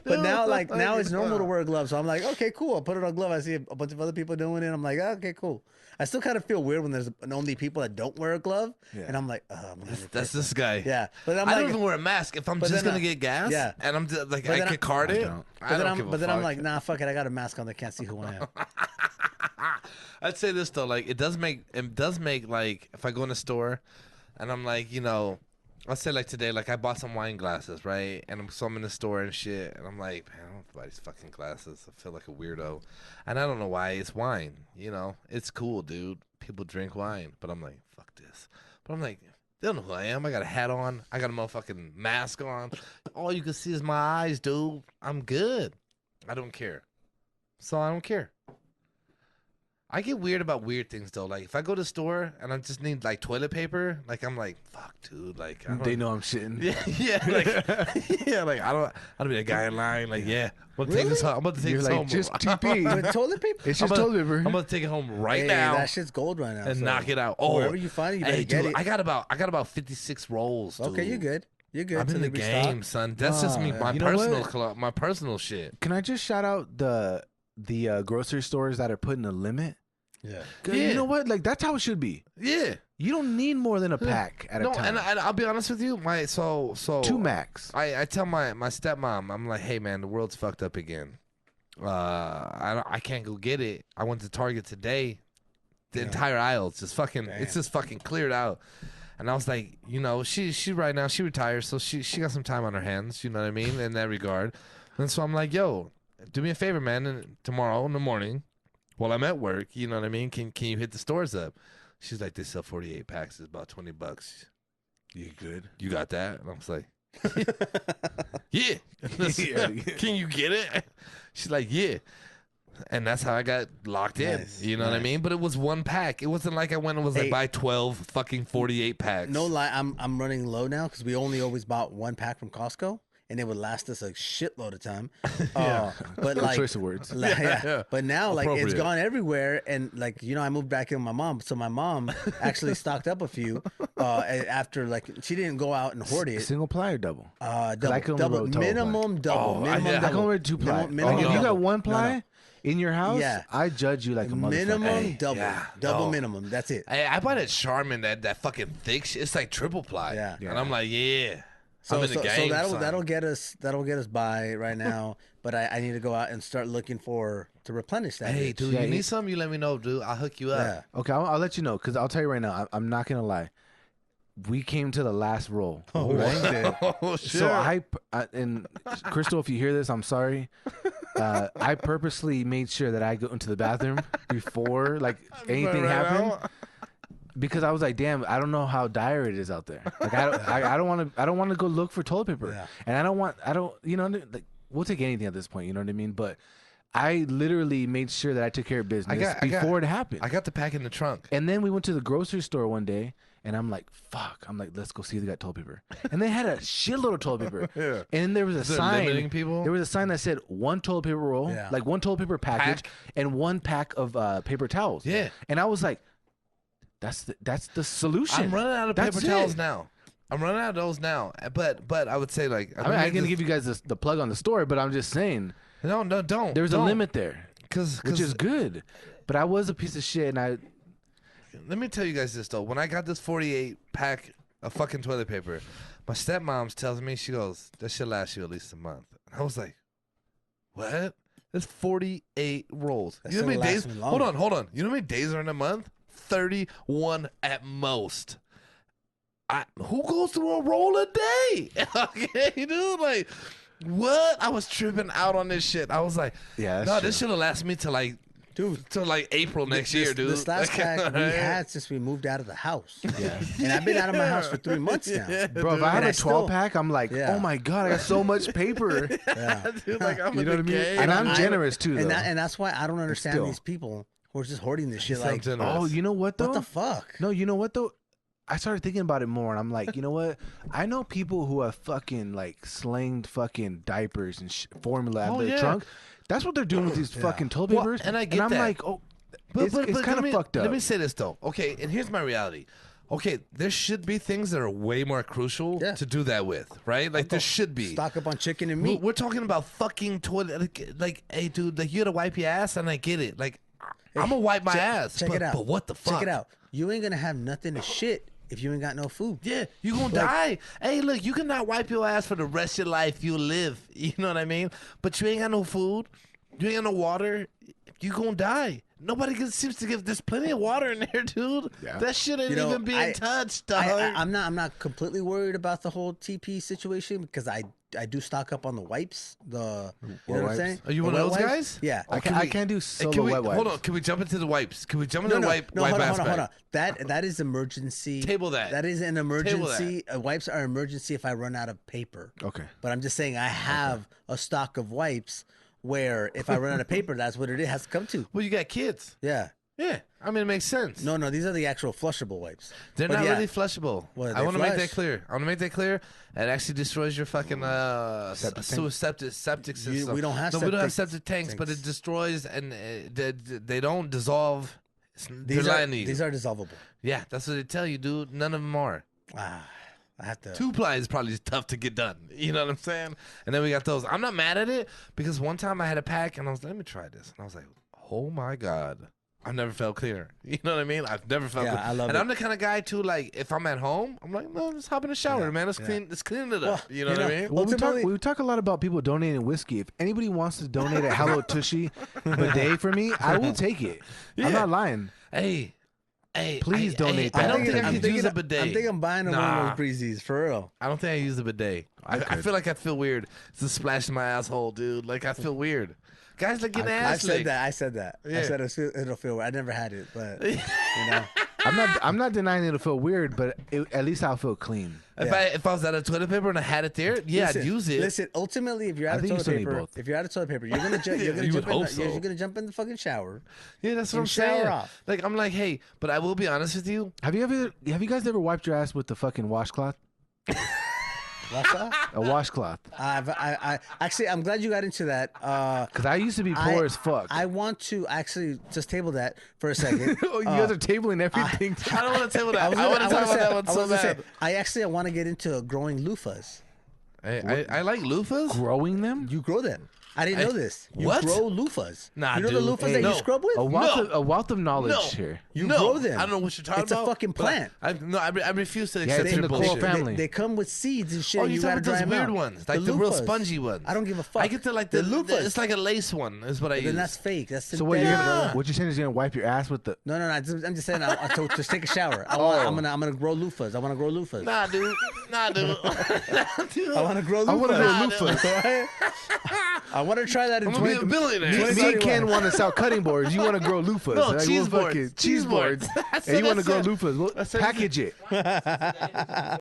But now it's normal to wear a glove. So I'm like, okay, cool. I'll put it on a glove. I see a bunch of other people doing it. I'm like, okay, cool. I still kind of feel weird when there's only people that don't wear a glove, and I'm like, oh man, That's this guy. yeah. But I'm I like, don't even wear a mask if I'm but just then gonna get gas. yeah. and I'm just, like But I then could card it. don't. I don't give a but then I'm fuck. like, nah, fuck it. I got a mask on. They can't see who I am. I'd say this though, like it does make like if I go in a store, and I'm like, I'll say like today, like I bought some wine glasses, right? And I'm in the store and shit, and I'm like, man, I don't buy these fucking glasses. I feel like a weirdo, and I don't know why. It's wine, it's cool, dude. People drink wine, but I'm like, fuck this. But I'm like, they don't know who I am. I got a hat on. I got a motherfucking mask on. All you can see is my eyes, dude. I'm good. I don't care. So I don't care. I get weird about weird things though. Like if I go to the store and I just need like toilet paper, like I'm like, fuck, dude. Like I don't, They know I'm shitting. like I don't be a guy in line. Like I'm gonna take this home. I'm about to take You're this like, home. just TP. With toilet paper. It's I'm just toilet paper. I'm gonna take it home right Hey, now that shit's gold right now. and so knock it out. Oh, wherever you find it, you better hey, get dude, it. I got about 56 rolls. Dude. Okay, you're good. You're good. I'm in till the they restock. game, son. That's just me. Oh, My you know personal what? my personal shit. Can I just shout out the grocery stores that are putting a limit? Yeah. 'Cause Yeah. You know what? Like that's how it should be. Yeah. You don't need more than a pack at a No, time. and I'll be honest with you. So 2 max. I tell my stepmom, I'm like, hey man, the world's fucked up again. I can't go get it. I went to Target today. The entire aisle's just fucking. It's just fucking cleared out. And I was like, she right now she retires, so she got some time on her hands. You know what I mean in that regard. And so I'm like, yo, do me a favor, man. And tomorrow in the morning, while I'm at work, you know what I mean. Can you hit the stores up? She's like, they sell 48 packs. It's about $20. You good? You got that? And I was like, yeah. Yeah. Can you get it? She's like, yeah. And that's how I got locked Nice, in. You know what I nice. mean? But it was one pack. It wasn't like I went and was like Hey. buy 12 fucking 48 packs. No lie, I'm running low now because we only always bought one pack from Costco, and it would last us a shitload of time. But Good like, choice of words. Yeah. But now, like, it's Appropriate. gone everywhere, and like, I moved back in with my mom, so my mom actually stocked up a few. After like, she didn't go out and hoard it. Single ply or double? Double, I can only double, roll double minimum double, Oh, minimum yeah. I can double. only 2 ply. Minimum Like, if you double. got 1 No, ply no. in your house, Yeah. I judge you like a motherfucker. Minimum Hey, double, yeah, double no. minimum. That's it. I bought at Charmin that fucking thick shit. It's like triple ply. Yeah. And I'm like, yeah. So, I'm in the so, game. so son. that'll get us by right now. But I need to go out and start looking to replenish that. Hey, bitch. dude, Yeah, you he- need something? You let me know, dude. I'll hook you up. Yeah. Okay, I'll let you know because I'll tell you right now. I'm not gonna lie. We came to the last roll. right? Oh, shit. So and Crystal, if you hear this, I'm sorry. I purposely made sure that I go into the bathroom before like anything Right happened now? because I was like, damn, I don't know how dire it is out there. Like I don't want to go look for toilet paper, Yeah. and I don't like we'll take anything at this point. You know what I mean? But I literally made sure that I took care of business I got- before it happened. I got the pack in the trunk. And then we went to the grocery store one day, And I'm like, fuck. I'm like, let's go see if they got toilet paper. And they had a shitload of toilet paper. Yeah. And then there was a They're sign. limiting people? There was a sign that said 1 toilet paper roll, Yeah. like 1 toilet paper package, and 1 pack of paper towels. Yeah. And I was like, that's the solution. I'm running out of That's paper towels it. now. I'm running out of those now. But I would say like I mean, I'm gonna give you guys the plug on the story, but I'm just saying no, don't. there's a don't. limit there, Cause which is good. But I was a piece of shit, and I let me tell you guys this though. When I got this 48 pack of fucking toilet paper, my stepmom's tells me, she goes, that should last you at least a month. And I was like, what? That's 48 rolls. That You know how should've many days? lasted me Hold longer. on. You know how many days are in a month? 31 at most. Who goes through a roll a day? Okay, dude, like, what? I was tripping out on this shit. I was like, Yeah, that's no, true. this should have lasted me till like, till like April next year, dude. This last pack we Right? had since we moved out of the house. Yeah. And I've been out of my house for 3 months now. bro, if I had And a I 12 still- pack, I'm like, Yeah. oh my god, I got so much paper. Yeah. Dude, like, I'm You in know the what I mean? game. And I'm I- generous too, though. And that's why I don't understand still. these people who are just hoarding this shit. Sounds Like, generous. Oh, you know what though? what the fuck? No, you know what though? I started thinking about it more, and I'm like, you know what? I know people who have fucking like slanged fucking diapers and formula out Oh, of their yeah. trunk. That's what they're doing with these fucking toilet Well, papers. and I get I'm that. like, oh, But it's let kind of me- fucked up. Let me say this though. Okay, and here's my reality. Okay, there should be things that are way more crucial Yeah. to do that with, right? Like there should be. Stock up on chicken and We- meat. We're talking about fucking toilet. Like, hey, dude, like you gotta wipe your ass, and I get it. Like, I'm gonna wipe my ass. Check but, it out. But what the fuck? Check it out. You ain't gonna have nothing to shit if you ain't got no food. Yeah, you gonna die. Hey, look, you cannot wipe your ass for the rest of your life. You live. You know what I mean? But you ain't got no food. You ain't got no water. You gonna die. Nobody seems to give. There's plenty of water in there, dude. Yeah. That shit ain't You know, even being I- touched, dog. I'm not completely worried about the whole TP situation because I do stock up on the wipes. You know what I'm wipes? saying? Are you The one of wet those wipes? guys? Yeah. I can't do solo Can we, wet wipes. hold on. Can we jump into the wipes? Can we jump into No, the no, wipe no. Hold on, aspect? hold on. That is emergency. Table that. That is an Table that. emergency. Wipes are emergency if I run out of paper. Okay. But I'm just saying I have a stock of wipes where if I run out of paper, that's what it has to come to. Well, you got kids. Yeah. Yeah, I mean it makes sense. No, these are the actual flushable wipes. They're But not yeah, really flushable. Well, I they want to make that flush. clear. I want to make that clear. It actually destroys your fucking Septic septic system. we don't have we don't have septic septic tanks, but it tanks. destroys and they don't dissolve. These They're are lying to you. these are dissolvable. Yeah, that's what they tell you, dude. None of them are. I have to. 2-ply is probably tough to get done. You know what I'm saying? And then we got those. I'm not mad at it because one time I had a pack and I was like, let me try this. And I was like, oh my God. I've never felt cleaner. You know what I mean? I've never felt Yeah, clean. I love and it. I'm the kind of guy too, like, if I'm at home, I'm like, no, let's hop in the shower, Yeah, man. Let's yeah. clean it up. Well, you know you what I know, mean? Well, Ultimately- we talk a lot about people donating whiskey. If anybody wants to donate a Hello Tushy bidet for me, I will take it. Yeah. I'm not lying. Hey, Please donate I that. don't think I I'm could use a bidet. I'm thinking of buying one Nah. of those breezies for real. I don't think I use a bidet. I could. feel like I feel weird. It's a splash in my asshole, dude. Like, I feel weird. Guys like getting I ass said licked. that. I said that. Yeah. I said it'll feel weird. I never had it, but you know. I'm not denying it'll feel weird, but at least I'll feel clean. If I was out of toilet paper and I had it there, yeah, Listen, I'd use it. Listen, ultimately, if you're I out of think you toilet still need paper, both. you're gonna You would jump in. hope so. You're gonna jump in the fucking shower. Yeah, that's what and I'm shower saying. off. Like, I'm like, hey, but I will be honest with you. Have you guys ever wiped your ass with the fucking washcloth? What's that? A washcloth. I actually, I'm glad you got into that. Because I used to be poor as fuck. I want to actually just table that for a second. Oh, you guys are tabling everything. I don't want to table that. I I, was want to gonna talk about say- that one I so was gonna say, bad. I want to get into growing loofahs. I like loofahs. Growing them? You grow them. I didn't know this. You what? grow loofahs. Nah, you know dude. the loofahs Hey, that no. you scrub with? A wealth, No. a wealth of knowledge No. here. You no, grow them. I don't know what you're talking It's about. a fucking but plant. I refuse to Yeah, accept it's in your the coral bullshit. family. They come with seeds and shit. Oh, and you you gotta talking dry about those them weird out. ones, like the real loofahs. spongy ones. I don't give a fuck. I get to like the loofahs. It's like a lace one. Is what I Then use. that's fake. That's So what synthetic, you're brother. what you're saying is you're gonna wipe your ass with the No. I'm just saying. To just take a shower. I'm gonna grow loofahs. I want to grow loofahs. Nah, dude. Nah, dude. Nah, dude. I want to grow loofahs. I wanna grow Nah, loofahs. Alright? I want to try that in I'm gonna be a 20. billionaire. Me 2021. and Ken want to sell cutting boards. You want to grow loofahs. No, Like, cheese we'll boards. fucking- Cheese boards. I And said you want to that's grow it. loofahs. We'll said package it.